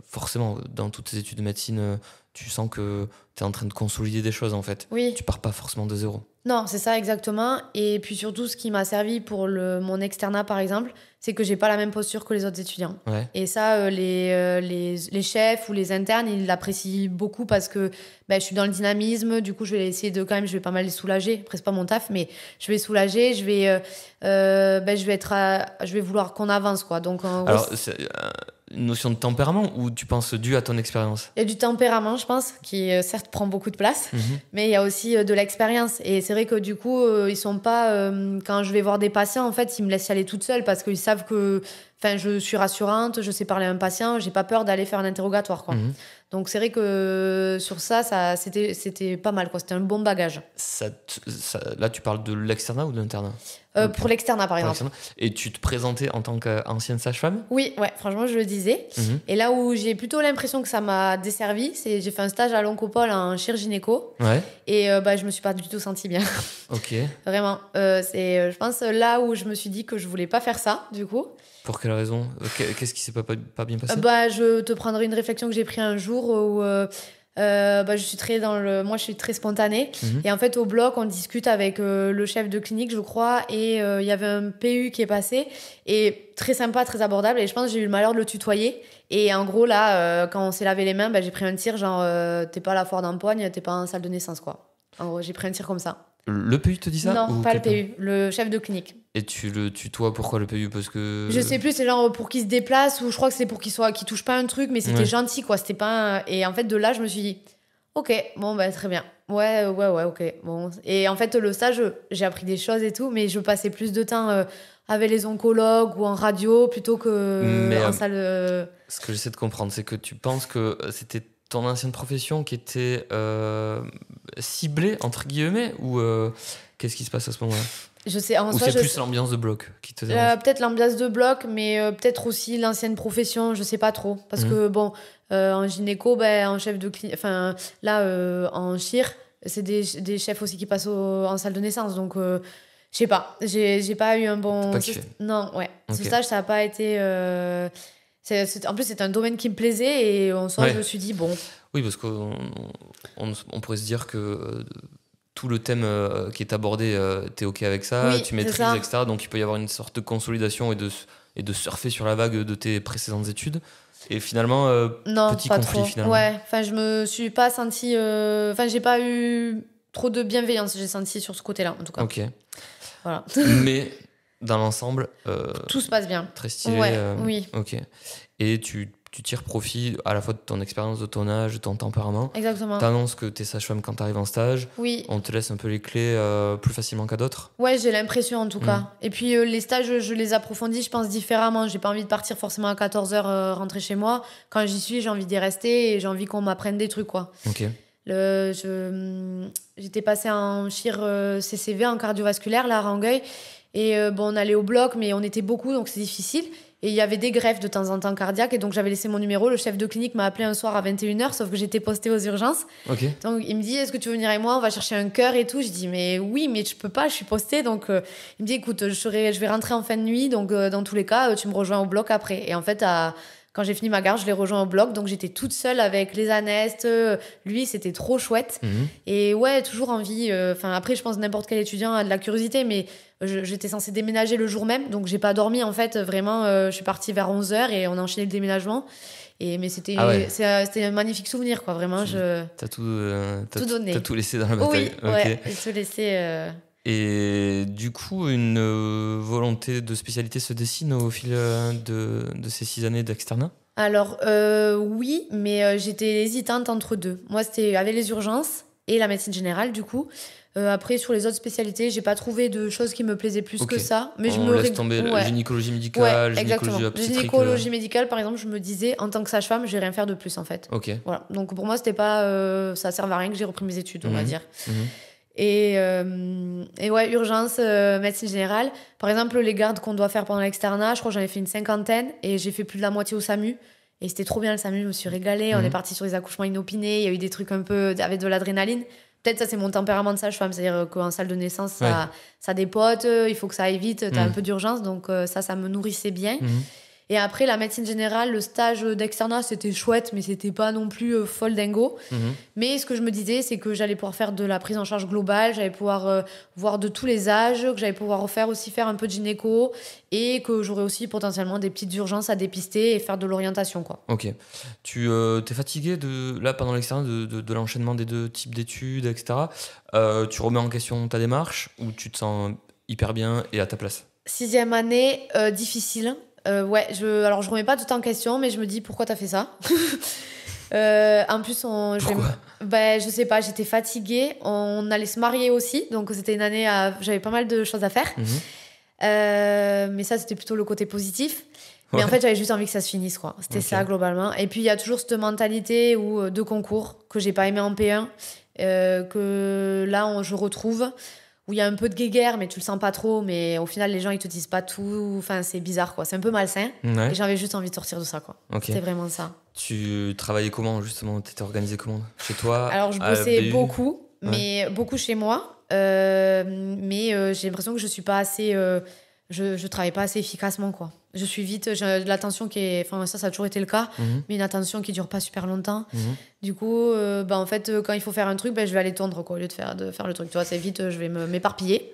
forcément dans toutes tes études de médecine. Tu sens que tu es en train de consolider des choses, en fait. Oui. Tu pars pas forcément de zéro. Non, c'est ça exactement. Et puis surtout, ce qui m'a servi pour mon externat, par exemple, c'est que j'ai pas la même posture que les autres étudiants. Ouais. Et ça, les chefs ou les internes, ils l'apprécient beaucoup parce que je suis dans le dynamisme. Du coup, je vais essayer je vais pas mal les soulager. Après, c'est pas mon taf, mais je vais soulager. Je vais vouloir qu'on avance, quoi. Donc, alors, c'est une notion de tempérament ou tu penses dû à ton expérience? Il y a du tempérament, je pense, qui certes prend beaucoup de place, mais il y a aussi de l'expérience. Et c'est vrai que du coup, ils sont pas... quand je vais voir des patients, en fait, ils me laissent y aller toute seule parce qu'ils savent que je suis rassurante, je sais parler à un patient, j'ai pas peur d'aller faire un interrogatoire, quoi. Donc c'est vrai que sur ça c'était pas mal, quoi. C'était un bon bagage. Là, tu parles de l'externat ou de l'internat? Pour l'externat, par exemple. Et tu te présentais en tant qu'ancienne sage-femme? Oui, ouais, franchement, je le disais. Et là où j'ai plutôt l'impression que ça m'a desservi, c'est j'ai fait un stage à l'Oncopole en chirurgie gynéco. Ouais. Et je me suis pas du tout sentie bien. Ok. Vraiment. C'est, je pense, là où je me suis dit que je voulais pas faire ça, du coup. Pour quelle raison? Qu'est-ce qui s'est pas bien passé? Je te prendrai une réflexion que j'ai prise un jour où je suis moi je suis très spontanée. Et en fait au bloc on discute avec le chef de clinique, je crois, et il y avait un PU qui est passé et très sympa, très abordable, et je pense que j'ai eu le malheur de le tutoyer. Et en gros là quand on s'est lavé les mains, j'ai pris un tir genre t'es pas à la foire d'empoigne, t'es pas en salle de naissance, quoi. En gros j'ai pris un tir comme ça. Le PU te dit ça? Non, pas le PU, le chef de clinique. Et tu le tutoies, pourquoi le PU? Parce que... Je sais plus, c'est genre pour qu'il se déplace, ou je crois que c'est pour qu'il touche pas un truc, mais c'était gentil, quoi. C'était pas Et en fait, de là, je me suis dit, ok, bon, très bien. Ouais, ok. Bon. Et en fait, le stage, j'ai appris des choses et tout, mais je passais plus de temps avec les oncologues ou en radio plutôt que en salle. Ce que j'essaie de comprendre, c'est que tu penses que c'était ton ancienne profession qui était ciblée, entre guillemets, ou qu'est-ce qui se passe à ce moment-là? Je sais, ou c'est plus l'ambiance de bloc qui te dérange? Peut-être l'ambiance de bloc, mais peut-être aussi l'ancienne profession, je sais pas trop. Parce que en gynéco, en chef de clinique, en chir, c'est des chefs aussi qui passent en salle de naissance. Donc, je sais pas, j'ai pas eu un bon... T'as pas kiffé? Non, ouais. Okay. Ce stage, ça a pas été... En plus, c'est un domaine qui me plaisait et je me suis dit, bon... Oui, parce qu'on pourrait se dire que... tout le thème qui est abordé, t'es OK avec ça, oui, tu maîtrises, etc. Donc il peut y avoir une sorte de consolidation et de surfer sur la vague de tes précédentes études. Et finalement, non, petit pas conflit trop. finalement. Ouais, je me suis pas sentie... j'ai pas eu trop de bienveillance, j'ai senti sur ce côté-là, en tout cas. OK. Voilà. Mais dans l'ensemble... tout se passe bien. Très stylé. Ouais, oui. OK. Et tu tu tires profit à la fois de ton expérience, de ton âge, de ton tempérament. Exactement. T'annonces que t'es sage-femme quand t'arrives en stage. Oui. On te laisse un peu les clés plus facilement qu'à d'autres. Ouais, j'ai l'impression en tout cas. Et puis les stages, je les approfondis, je pense, différemment. J'ai pas envie de partir forcément à 14h rentrer chez moi. Quand j'y suis, j'ai envie d'y rester et j'ai envie qu'on m'apprenne des trucs, quoi. Ok. J'étais passée en chir CCV, en cardiovasculaire, là, à Rangueil. Et on allait au bloc, mais on était beaucoup, donc c'est difficile. Et il y avait des greffes de temps en temps cardiaques. Et donc, j'avais laissé mon numéro. Le chef de clinique m'a appelé un soir à 21h, sauf que j'étais postée aux urgences. Ok. Donc, il me dit, est-ce que tu veux venir avec moi? On va chercher un cœur et tout. Je dis, mais oui, mais je peux pas, je suis postée. Donc, il me dit, écoute, je vais rentrer en fin de nuit. Donc, dans tous les cas, tu me rejoins au bloc après. Et en fait, quand j'ai fini ma garde, je l'ai rejoint au bloc. Donc, j'étais toute seule avec les anestes. Lui, c'était trop chouette. Et ouais, toujours envie. Après, je pense que n'importe quel étudiant a de la curiosité, mais j'étais censée déménager le jour même. Donc, j'ai pas dormi. En fait, vraiment, je suis partie vers 11h et on a enchaîné le déménagement. Mais c'était un magnifique souvenir, quoi. Vraiment, T'as tout donné. T'as tout laissé dans la bataille. Oui, ouais, j'ai tout laissé. Et du coup, une volonté de spécialité se dessine au fil de ces 6 années d'externat? Alors, oui, mais j'étais hésitante entre deux. Moi, c'était avec les urgences et la médecine générale, du coup. Après, sur les autres spécialités, j'ai pas trouvé de choses qui me plaisaient plus que ça. Mais on laisse tomber la gynécologie médicale, gynécologie obstétrique. Gynécologie médicale, par exemple, je me disais, en tant que sage-femme, je vais rien faire de plus, en fait. Ok. Voilà. Donc, pour moi, c'était pas... ça servait à rien que j'ai repris mes études, on va dire. Et ouais, urgence, médecine générale. Par exemple, les gardes qu'on doit faire pendant l'externat, je crois que j'en ai fait une 50aine et j'ai fait plus de la moitié au SAMU. Et c'était trop bien le SAMU, je me suis régalée. On est parti sur des accouchements inopinés, il y a eu des trucs un peu avec de l'adrénaline. Peut-être ça, c'est mon tempérament de sage-femme, c'est-à-dire qu'en salle de naissance, ça dépote, il faut que ça aille vite, t'as un peu d'urgence, donc ça me nourrissait bien. Et après, la médecine générale, le stage d'externat, c'était chouette, mais c'était pas non plus folle dingo. Mais ce que je me disais, c'est que j'allais pouvoir faire de la prise en charge globale, j'allais pouvoir voir de tous les âges, que j'allais pouvoir aussi faire un peu de gynéco, et que j'aurais aussi potentiellement des petites urgences à dépister et faire de l'orientation, quoi. Ok. Tu t'es fatigué là, pendant l'externat de l'enchaînement des deux types d'études, etc. Tu remets en question ta démarche ou tu te sens hyper bien et à ta place? 6e année, difficile. Ouais, alors je remets pas tout en question, mais je me dis pourquoi t'as fait ça. En plus, je sais pas, j'étais fatiguée. On allait se marier aussi, donc c'était une année j'avais pas mal de choses à faire. Mais ça, c'était plutôt le côté positif. Mais en fait, j'avais juste envie que ça se finisse, quoi. C'était ça, globalement. Et puis, il y a toujours cette mentalité de concours que j'ai pas aimé en P1, que là, je retrouve, où il y a un peu de guéguerre, mais tu le sens pas trop. Mais au final, les gens, ils te disent pas tout. Enfin, c'est bizarre, quoi. C'est un peu malsain. Et j'avais juste envie de sortir de ça, quoi. C'était vraiment ça. Tu travaillais comment, justement? T'étais organisée comment? Chez toi? Alors, je bossais beaucoup, mais beaucoup chez moi. Mais j'ai l'impression que je suis pas assez... je travaille pas assez efficacement, quoi. Je suis vite, j'ai de l'attention qui est... Enfin, ça a toujours été le cas, mais une attention qui dure pas super longtemps. Du coup, en fait, quand il faut faire un truc, je vais aller tondre, quoi, au lieu de faire le truc. Tu vois, c'est vite, je vais m'éparpiller.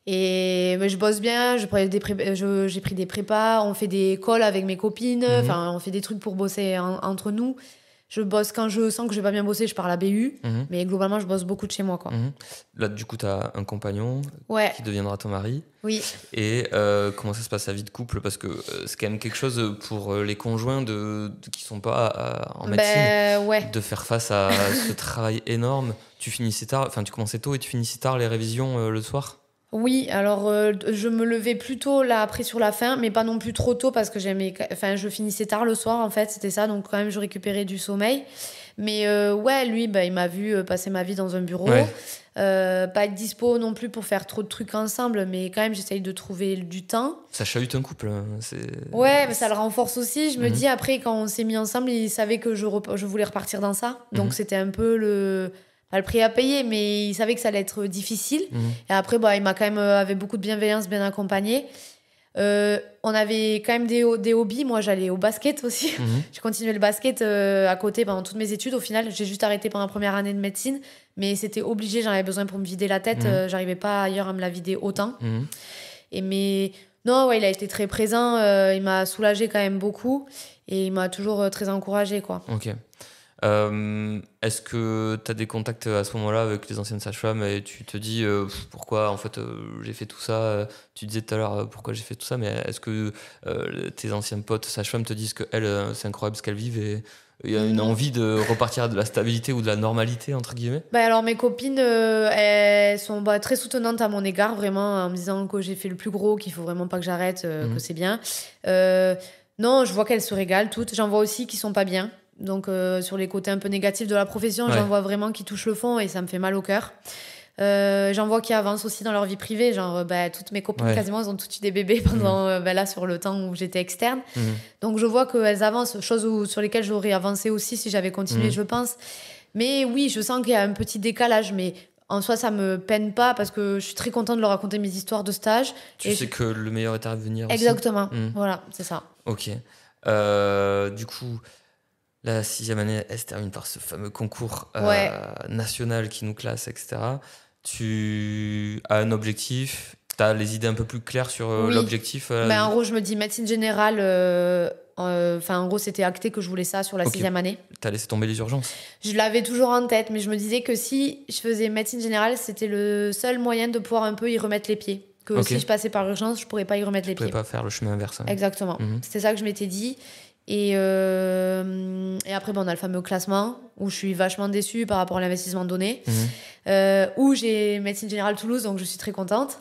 Et je bosse bien, j'ai pris des prépas, on fait des calls avec mes copines, on fait des trucs pour bosser entre nous. Je bosse quand je sens que je vais pas bien bosser, je pars à la BU, mais globalement, je bosse beaucoup de chez moi, quoi. Là, du coup, tu as un compagnon qui deviendra ton mari. Oui. Et comment ça se passe, la vie de couple? Parce que c'est quand même quelque chose pour les conjoints qui sont pas en médecine, de faire face à ce travail énorme. Tu commençais tôt et tu finissais tard les révisions le soir? Oui, alors je me levais plus tôt là après sur la fin, mais pas non plus trop tôt parce que je finissais tard le soir en fait, c'était ça, donc quand même je récupérais du sommeil. Mais lui, il m'a vu passer ma vie dans un bureau, pas être dispo non plus pour faire trop de trucs ensemble, mais quand même j'essaye de trouver du temps. Ça chahute un couple. Mais ça le renforce aussi. Je me dis après quand on s'est mis ensemble, il savait que je voulais repartir dans ça, donc c'était un peu pas le prix à payer, mais il savait que ça allait être difficile. Et après, il m'a quand même, avec beaucoup de bienveillance, bien accompagné. On avait quand même des hobbies. Moi, j'allais au basket aussi. J'ai continué le basket à côté pendant toutes mes études. Au final, j'ai juste arrêté pendant la première année de médecine. Mais c'était obligé, j'en avais besoin pour me vider la tête. J'arrivais pas ailleurs à me la vider autant. Non, il a été très présent. Il m'a soulagée quand même beaucoup. Et il m'a toujours très encouragée, quoi. Ok. Est-ce que tu as des contacts à ce moment-là avec les anciennes sages-femmes et tu te dis pourquoi en fait j'ai fait tout ça, tu disais tout à l'heure pourquoi j'ai fait tout ça, mais est-ce que tes anciens potes sages-femmes te disent que elles, c'est incroyable ce qu'elles vivent et il y a une envie de repartir à de la stabilité ou de la normalité entre guillemets? Alors mes copines, elles sont très soutenantes à mon égard, vraiment, en me disant que j'ai fait le plus gros, qu'il faut vraiment pas que j'arrête, que c'est bien. Non, je vois qu'elles se régalent toutes. J'en vois aussi qui sont pas bien. Donc sur les côtés un peu négatifs de la profession, j'en vois vraiment qui touchent le fond et ça me fait mal au cœur. J'en vois qui avancent aussi dans leur vie privée, genre toutes mes copines quasiment elles ont toutes eu des bébés pendant là sur le temps où j'étais externe. Donc je vois qu'elles avancent, choses sur lesquelles j'aurais avancé aussi si j'avais continué, je pense. Mais oui, je sens qu'il y a un petit décalage, mais en soi ça me peine pas parce que je suis très contente de leur raconter mes histoires de stage. Tu sais que le meilleur est à venir aussi. Exactement, voilà, c'est ça. Ok. Du coup, la 6e année, elle se termine par ce fameux concours national qui nous classe, etc. Tu as un objectif, tu as les idées un peu plus claires sur l'objectif. En gros, je me dis médecine générale. En gros, c'était acté que je voulais ça sur la 6e année. T'as laissé tomber les urgences? Je l'avais toujours en tête, mais je me disais que si je faisais médecine générale, c'était le seul moyen de pouvoir un peu y remettre les pieds. Que si je passais par urgence, je pourrais pas y remettre les pieds. Je pourrais pas faire le chemin inverse. Hein. Exactement. C'était ça que je m'étais dit. Et après, on a le fameux classement où je suis vachement déçue par rapport à l'investissement donné. Où j'ai médecine générale Toulouse, donc je suis très contente.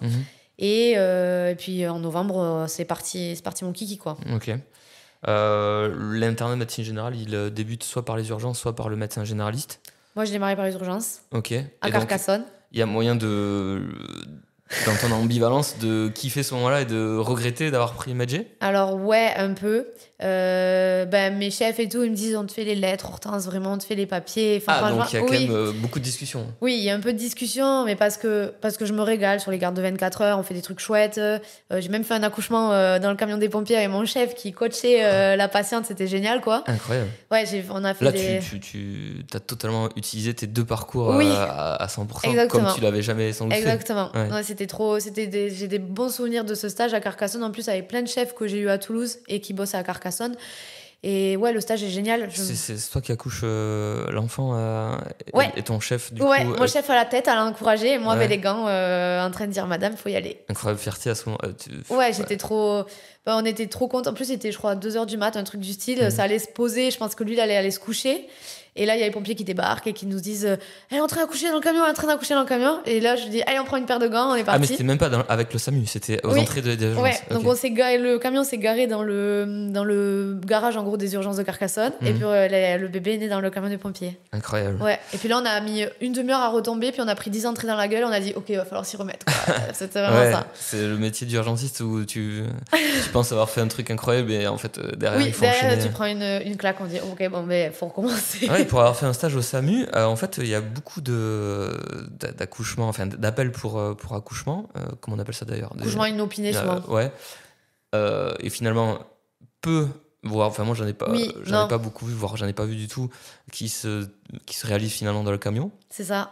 Et puis en novembre, c'est parti mon kiki, quoi. Ok. L'internat de médecine générale, il débute soit par les urgences, soit par le médecin généraliste. Moi, je démarrais par les urgences. Ok. À Carcassonne. Il y a moyen dans ton ambivalence, de kiffer ce moment-là et de regretter d'avoir pris Medjay? Alors ouais, un peu. Mes chefs et tout, ils me disent on te fait les lettres, Hortense, vraiment on te fait les papiers. Donc il y a quand même beaucoup de discussions. Oui, il y a un peu de discussion, mais parce que je me régale sur les gardes de 24 heures, on fait des trucs chouettes. J'ai même fait un accouchement dans le camion des pompiers avec mon chef qui coachait la patiente, c'était génial, quoi. Incroyable. Ouais, on a fait là, tu as totalement utilisé tes deux parcours à 100%. Exactement. Comme tu l'avais jamais sans doute fait. Exactement. Ouais, c'était trop. J'ai des bons souvenirs de ce stage à Carcassonne. En plus, avec plein de chefs que j'ai eu à Toulouse et qui bossent à Carcassonne. Et ouais, le stage est génial. C'est toi qui accouches l'enfant et ton chef, du coup. Ouais, mon chef à la tête, à l'encourager. Et moi, avec les gants, en train de dire madame, faut y aller. Incroyable fierté à ce moment. J'étais trop. On était trop contents. En plus, c'était, je crois, à 2h du mat, un truc du style. Ça allait se poser. Je pense que lui, il allait aller se coucher. Et là, il y a les pompiers qui débarquent et qui nous disent elle est en train d'accoucher dans le camion, elle est en train d'accoucher dans le camion. Et là, je dis allez, on prend une paire de gants, on est parti. Ah, mais c'était même pas avec le SAMU, c'était aux entrées des urgences. Ouais, donc on s'est garé, le camion s'est garé dans le garage, en gros, des urgences de Carcassonne. Et puis le bébé est né dans le camion des pompiers. Incroyable. Ouais, et puis là, on a mis une demi-heure à retomber, puis on a pris 10 entrées dans la gueule, on a dit ok, il va falloir s'y remettre. C'était vraiment ça. C'est le métier d'urgentiste où tu penses avoir fait un truc incroyable et en fait, derrière, il faut enchaîner. Tu prends une claque, on dit ok, bon, mais faut recommencer. Ouais, pour avoir fait un stage au SAMU, en fait, il y a beaucoup d'accouchements, enfin d'appels pour accouchement. Comment on appelle ça d'ailleurs? Accouchement inopiné, souvent. Ouais. Et finalement, voire, enfin moi j'en ai pas beaucoup vu, voire j'en ai pas vu du tout, qui se réalisent finalement dans le camion. C'est ça.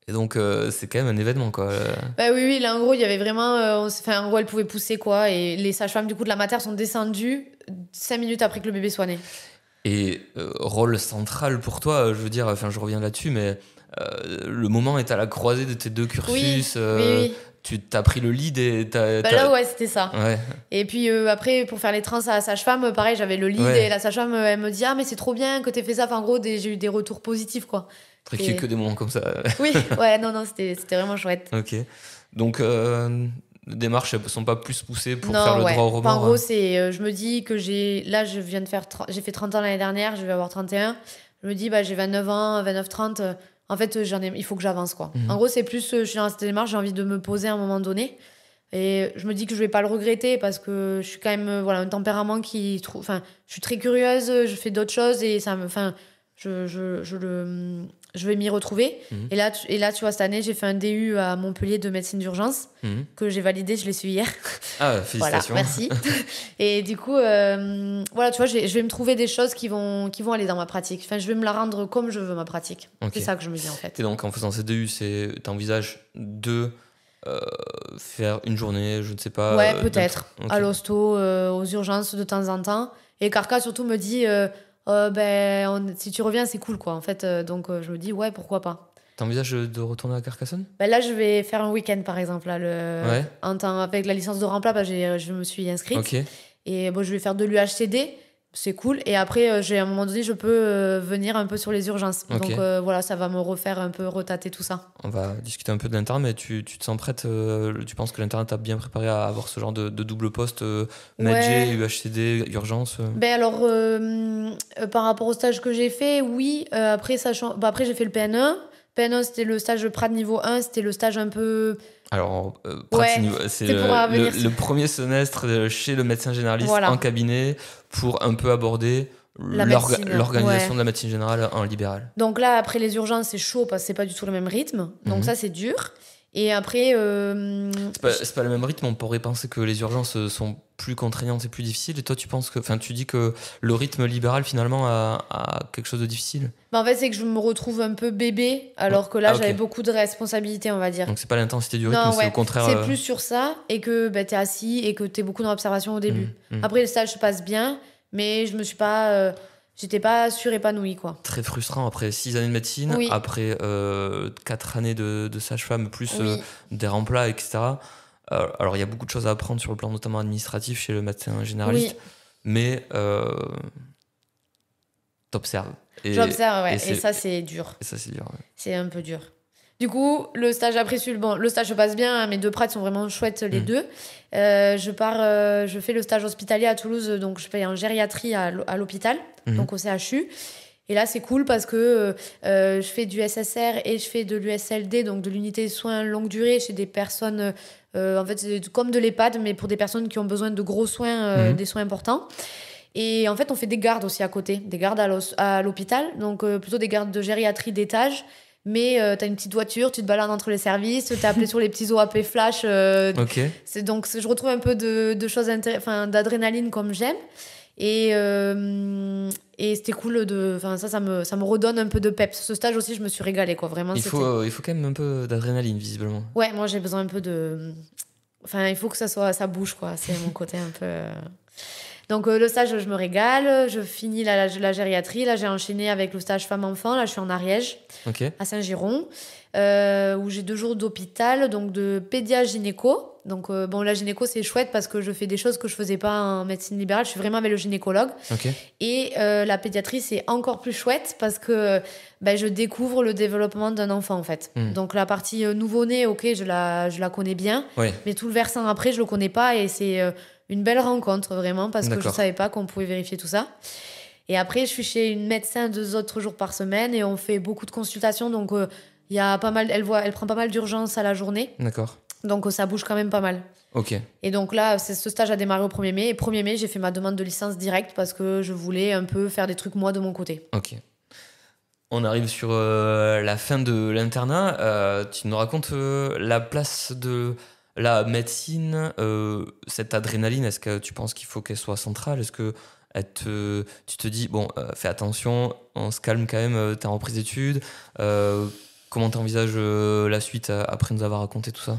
Et donc c'est quand même un événement, quoi. Oui, là en gros il y avait vraiment, en gros elle pouvait pousser, quoi, et les sages-femmes du coup de la mater sont descendues 5 minutes après que le bébé soit né. Et rôle central pour toi, je veux dire, enfin je reviens là-dessus, mais le moment est à la croisée de tes deux cursus. Oui. Tu t'as pris le lead et là ouais, c'était ça. Ouais. Et puis après, pour faire les trans à la sage-femme, pareil, j'avais le lead et la sage-femme elle me dit mais c'est trop bien que t'aies fait ça. Enfin en gros, j'ai eu des retours positifs, quoi. Qu'il y ait que des moments comme ça. Oui, ouais, non, c'était vraiment chouette. Ok. Donc les démarches, elles ne sont pas plus poussées pour faire le droit au remords. En gros, je me dis que j'ai fait 30 ans l'année dernière, je vais avoir 31. Je me dis, j'ai 29 ans, 29-30. En fait, il faut que j'avance, quoi. En gros, c'est plus, je suis dans cette démarche, j'ai envie de me poser à un moment donné. Et je me dis que je vais pas le regretter parce que je suis quand même, un tempérament qui trouve. Enfin, je suis très curieuse, je fais d'autres choses et ça me. Enfin, je vais m'y retrouver. Et là, tu vois, cette année, j'ai fait un DU à Montpellier de médecine d'urgence que j'ai validé, je l'ai su hier. Ah, félicitations. Voilà, merci. Et du coup, tu vois, je vais me trouver des choses qui vont aller dans ma pratique. Enfin, je vais me la rendre comme je veux, ma pratique. Okay. C'est ça que je me dis, en fait. Et donc, en faisant ces DU, t'envisages de faire une journée, je ne sais pas. Ouais, peut-être. À l'hosto, aux urgences de temps en temps. Et Carca, surtout, me dit... Si tu reviens, c'est cool, quoi. En fait, donc je me dis, ouais, pourquoi pas. T'envisages de retourner à Carcassonne ? Là, je vais faire un week-end, par exemple. Là, Ouais. Avec la licence de remplat, je me suis inscrite. Ok. Et je vais faire de l'UHCD. C'est cool. Et après, à un moment donné, je peux venir un peu sur les urgences. Ok. Donc voilà, ça va me refaire un peu retater tout ça. On va discuter un peu de l'interne, mais tu te sens prête tu penses que l'interne t'a bien préparé à avoir ce genre de double poste Ouais. MedG, UHCD, urgence Alors, par rapport au stage que j'ai fait, oui. Après, après, j'ai fait le PN1. PN1, c'était le stage de Prat niveau 1. C'était le stage un peu... Alors, Ouais, c'est c'est pour revenir le premier semestre chez le médecin généraliste Voilà. en cabinet pour un peu aborder l'organisation de la médecine générale en libéral. Donc là, après les urgences, c'est chaud parce que c'est pas du tout le même rythme. Donc ça, c'est dur. Et après... C'est pas le même rythme. On pourrait penser que les urgences sont plus contraignantes et plus difficiles. Et toi, tu dis que le rythme libéral, finalement, a quelque chose de difficile ? En fait, c'est que je me retrouve un peu bébé, alors que là, j'avais beaucoup de responsabilités, on va dire. Donc c'est pas l'intensité du rythme, non, c'est au contraire... C'est plus sur ça, et que t'es assis, et que t'es beaucoup dans l'observation au début. Après, le stage se passe bien, mais je me suis pas... j'étais pas surépanouie, quoi. Très frustrant, après 6 années de médecine, après 4 années de sage-femme, plus des remplats, etc. Alors, il y a beaucoup de choses à apprendre sur le plan notamment administratif chez le médecin généraliste, mais t'observes. J'observe, ouais. Et ça, c'est dur. C'est un peu dur. Du coup, le stage après le stage se passe bien, mes 2 prates sont vraiment chouettes les deux. Je fais le stage hospitalier à Toulouse, donc je fais en gériatrie à l'hôpital, donc au CHU. Et là, c'est cool parce que je fais du SSR et je fais de l'USLD, donc de l'unité de soins longue durée chez des personnes... en fait, c'est comme de l'EHPAD, mais pour des personnes qui ont besoin de gros soins, des soins importants. Et en fait, on fait des gardes aussi à côté, des gardes à l'hôpital, donc plutôt des gardes de gériatrie d'étage. Mais t'as une petite voiture, tu te balades entre les services, t'es appelé sur les petits OAP flash. Donc, je retrouve un peu de choses d'adrénaline comme j'aime. Et c'était cool ça me redonne un peu de peps. Ce stage aussi, je me suis régalée, quoi. Vraiment, il faut quand même un peu d'adrénaline, visiblement. Ouais, moi, j'ai besoin un peu de... il faut que ça bouge, quoi. C'est mon côté un peu... Donc, le stage, je me régale. Je finis la gériatrie. Là, j'ai enchaîné avec le stage femme-enfant. Là, je suis en Ariège, à Saint-Giron, où j'ai 2 jours d'hôpital, donc de pédia-gynéco. Donc, la gynéco, c'est chouette parce que je fais des choses que je faisais pas en médecine libérale. Je suis vraiment avec le gynécologue. Et la pédiatrie, c'est encore plus chouette parce que je découvre le développement d'un enfant, en fait. Donc, la partie nouveau-né, je la connais bien. Mais tout le versant après, je le connais pas. Et c'est une belle rencontre, vraiment, parce que je savais pas qu'on pouvait vérifier tout ça. Et après, je suis chez une médecin 2 autres jours par semaine et on fait beaucoup de consultations. Donc, il y a pas mal, elle prend pas mal d'urgences à la journée. D'accord. Donc, ça bouge quand même pas mal. Ok. Et donc là, ce stage a démarré au 1er mai. Et 1er mai, j'ai fait ma demande de licence directe parce que je voulais un peu faire des trucs, moi, de mon côté. Ok. On arrive sur la fin de l'internat. Tu nous racontes la place de la médecine, cette adrénaline. Est-ce que tu penses qu'il faut qu'elle soit centrale ? Est-ce que tu te dis, fais attention, on se calme quand même, t'es en reprise d'études. Comment t'envisages la suite après nous avoir raconté tout ça ?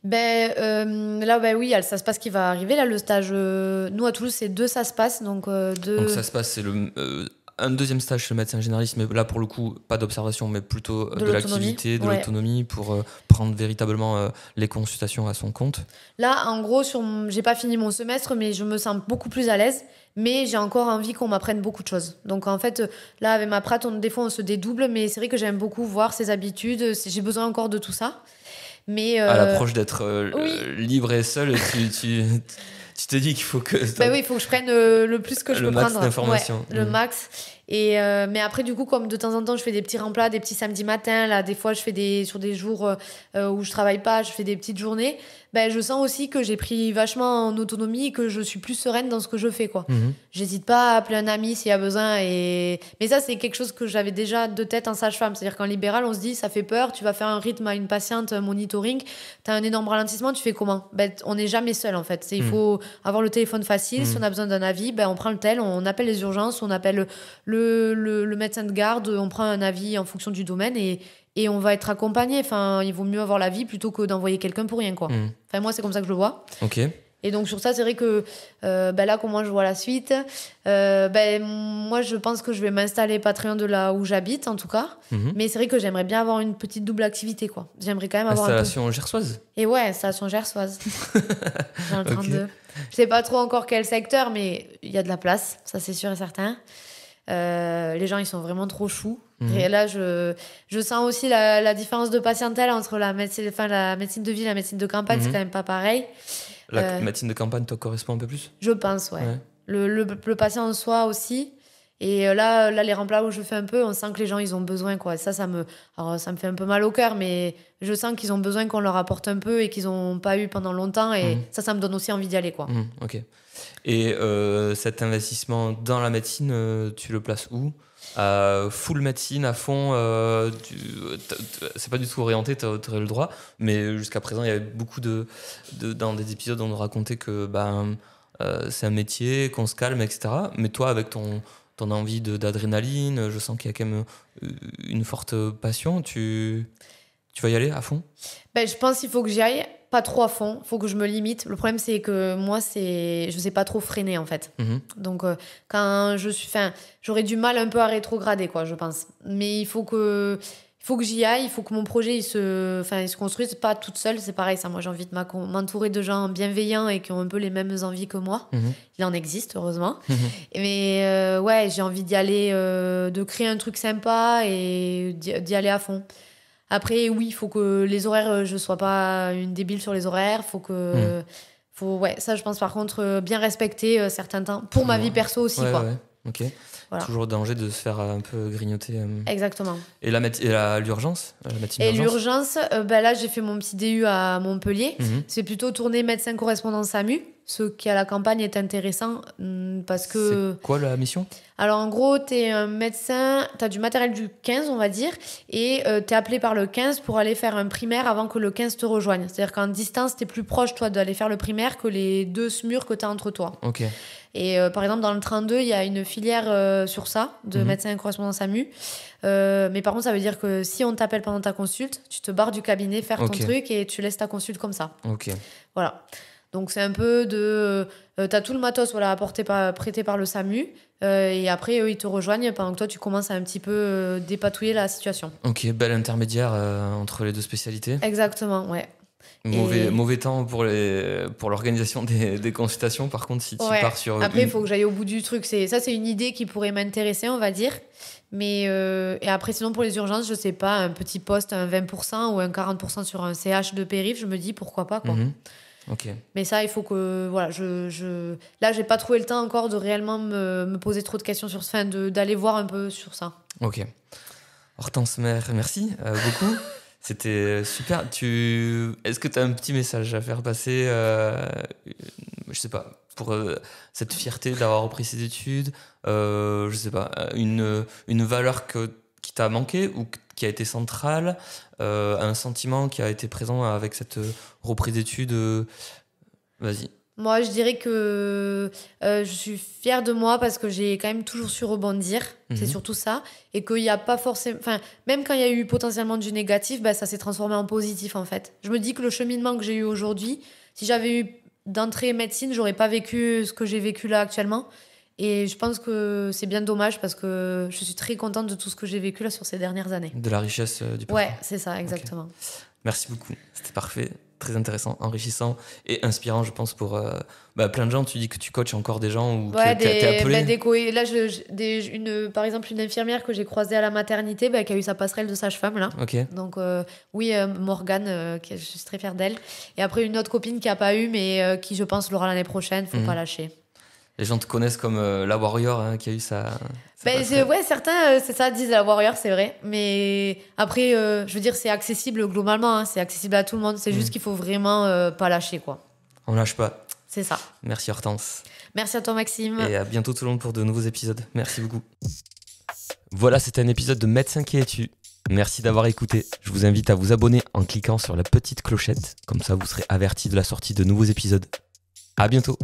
Là, oui, ça se passe qui va arriver. Là, le stage, nous à Toulouse, c'est 2 ça se passe. Donc ça se passe, c'est un deuxième stage chez le médecin généraliste, mais là pour le coup, pas d'observation, mais plutôt de l'activité, de l'autonomie pour prendre véritablement les consultations à son compte. Là, en gros, j'ai pas fini mon semestre, mais je me sens beaucoup plus à l'aise. Mais j'ai encore envie qu'on m'apprenne beaucoup de choses. Donc en fait, là, avec ma prat, des fois, on se dédouble, mais c'est vrai que j'aime beaucoup voir ses habitudes. J'ai besoin encore de tout ça. Mais à l'approche d'être libre et seul, tu te dis qu'il faut que... il faut que je prenne le plus que je peux prendre. Le max d'informations. Le max. Et mais après, du coup, comme de temps en temps, je fais des petits remplats, des petits samedis matins, là, des fois, je fais sur des jours où je travaille pas, je fais des petites journées. Je sens aussi que j'ai pris vachement en autonomie et que je suis plus sereine dans ce que je fais, quoi. J'hésite pas à appeler un ami s'il y a besoin. Mais ça, c'est quelque chose que j'avais déjà de tête en sage-femme. C'est-à-dire qu'en libéral, on se dit, ça fait peur, tu vas faire un rythme à une patiente, monitoring, t'as un énorme ralentissement, tu fais comment ? On n'est jamais seul, en fait. Il faut avoir le téléphone facile. Si on a besoin d'un avis, on prend le tel, on appelle les urgences, on appelle le médecin de garde, on prend un avis en fonction du domaine et on va être accompagné. Il vaut mieux avoir l'avis plutôt que d'envoyer quelqu'un pour rien, quoi. Moi, c'est comme ça que je le vois. Ok. Et donc sur ça, c'est vrai que là, comment je vois la suite, moi, je pense que je vais m'installer pas très loin de là où j'habite, en tout cas. Mais c'est vrai que j'aimerais bien avoir une petite double activité, quoi. J'aimerais quand même avoir installation gersoise. Et ouais, installation gersoise. Dans le 32. Je sais pas trop encore quel secteur, mais il y a de la place, ça c'est sûr et certain. Les gens, ils sont vraiment trop choux. Et là, je sens aussi la différence de patientèle entre la médecine de ville et la médecine de campagne. C'est quand même pas pareil. La médecine de campagne te correspond un peu plus ? Je pense, ouais. Le patient en soi aussi. Et là, les remplats où je fais un peu, on sent que les gens, ils ont besoin, quoi. Ça me fait un peu mal au cœur, mais je sens qu'ils ont besoin qu'on leur apporte un peu et qu'ils n'ont pas eu pendant longtemps. Et ça me donne aussi envie d'y aller, quoi. Ok. Et cet investissement dans la médecine, tu le places où ? Full médecine à fond, c'est pas du tout orienté, t'aurais le droit, mais jusqu'à présent il y avait beaucoup dans des épisodes on nous racontait que c'est un métier, qu'on se calme, etc. Mais toi avec ton envie d'adrénaline, je sens qu'il y a quand même une forte passion, tu vas y aller à fond ? Je pense qu'il faut que j'y aille, pas trop à fond, il faut que je me limite. Le problème c'est que moi je sais pas trop freiner en fait. Donc quand j'aurais du mal un peu à rétrograder, quoi, je pense. Mais il faut que j'y aille, il faut que mon projet il se construise pas toute seule, c'est pareil ça. Moi j'ai envie de m'entourer de gens bienveillants et qui ont un peu les mêmes envies que moi. Il en existe heureusement. Mais j'ai envie d'y aller, de créer un truc sympa et d'y aller à fond. Après, oui, il faut que les horaires, je sois pas une débile sur les horaires. Ça, je pense, par contre, bien respecter certains temps. Pour ma vie perso aussi, quoi. Ouais, ok. Voilà. Toujours danger de se faire un peu grignoter. Exactement. Et l'urgence Et l'urgence, là, j'ai fait mon petit DU à Montpellier. C'est plutôt tourné médecin correspondant SAMU. Ce qui, à la campagne, est intéressant parce que... C'est quoi la mission ? Alors, en gros, t'es un médecin, t'as du matériel du 15, on va dire, et t'es appelé par le 15 pour aller faire un primaire avant que le 15 te rejoigne. C'est-à-dire qu'en distance, t'es plus proche, toi, d'aller faire le primaire que les 2 SMUR que t'as entre toi. Ok. Et par exemple, dans le 32, il y a une filière sur ça, de médecin correspondant SAMU. Mais par contre, ça veut dire que si on t'appelle pendant ta consulte, tu te barres du cabinet, faire ton truc et tu laisses ta consulte comme ça. Ok. Voilà. Donc, c'est un peu de... t'as tout le matos prêté par le SAMU. Et après, eux, ils te rejoignent pendant que toi, tu commences à un petit peu dépatouiller la situation. Ok, bel intermédiaire entre les deux spécialités. Exactement, ouais. Mauvais temps pour l'organisation des consultations, par contre, si tu pars sur... Après, il faut que j'aille au bout du truc. Ça, c'est une idée qui pourrait m'intéresser, on va dire. Mais et après, sinon, pour les urgences, je sais pas, un petit poste, un 20% ou un 40% sur un CH de périph', je me dis pourquoi pas, quoi. Okay. Mais ça, il faut que... Voilà, là, j'ai pas trouvé le temps encore de réellement me poser trop de questions sur ça, d'aller voir un peu sur ça. Ok. Hortense Maire, merci beaucoup. C'était super. Est-ce que tu as un petit message à faire passer, je sais pas, pour cette fierté d'avoir repris ces études, je sais pas, une valeur qui t'a manqué ou qui a été centrale, un sentiment qui a été présent avec cette reprise d'études, vas-y. Moi, je dirais que je suis fière de moi parce que j'ai quand même toujours su rebondir. C'est surtout ça. Et qu'il n'y a pas forcément... Enfin, même quand il y a eu potentiellement du négatif, ça s'est transformé en positif, en fait. Je me dis que le cheminement que j'ai eu aujourd'hui, si j'avais eu d'entrée médecine, j'aurais pas vécu ce que j'ai vécu là actuellement. Et je pense que c'est bien dommage parce que je suis très contente de tout ce que j'ai vécu là sur ces dernières années. De la richesse du parcours. Ouais, c'est ça, exactement. Okay. Merci beaucoup. C'était parfait. Très intéressant, enrichissant et inspirant, je pense, pour plein de gens. Tu dis que tu coaches encore des gens ou que t'es appelé. Là, par exemple, une infirmière que j'ai croisée à la maternité, qui a eu sa passerelle de sage-femme là. Okay. Donc oui, Morgane, je suis très fière d'elle. Et après une autre copine qui a pas eu, mais qui je pense l'aura l'année prochaine. Faut pas lâcher. Les gens te connaissent comme la warrior qui a eu sa certains, c'est ça, disent la warrior, c'est vrai. Mais après, je veux dire, c'est accessible globalement. C'est accessible à tout le monde. C'est juste qu'il faut vraiment pas lâcher, quoi. On lâche pas. C'est ça. Merci Hortense. Merci à toi Maxime. Et à bientôt tout le monde pour de nouveaux épisodes. Merci beaucoup. Voilà, c'était un épisode de Médecin qui es-tu. Merci d'avoir écouté. Je vous invite à vous abonner en cliquant sur la petite clochette. Comme ça, vous serez averti de la sortie de nouveaux épisodes. À bientôt.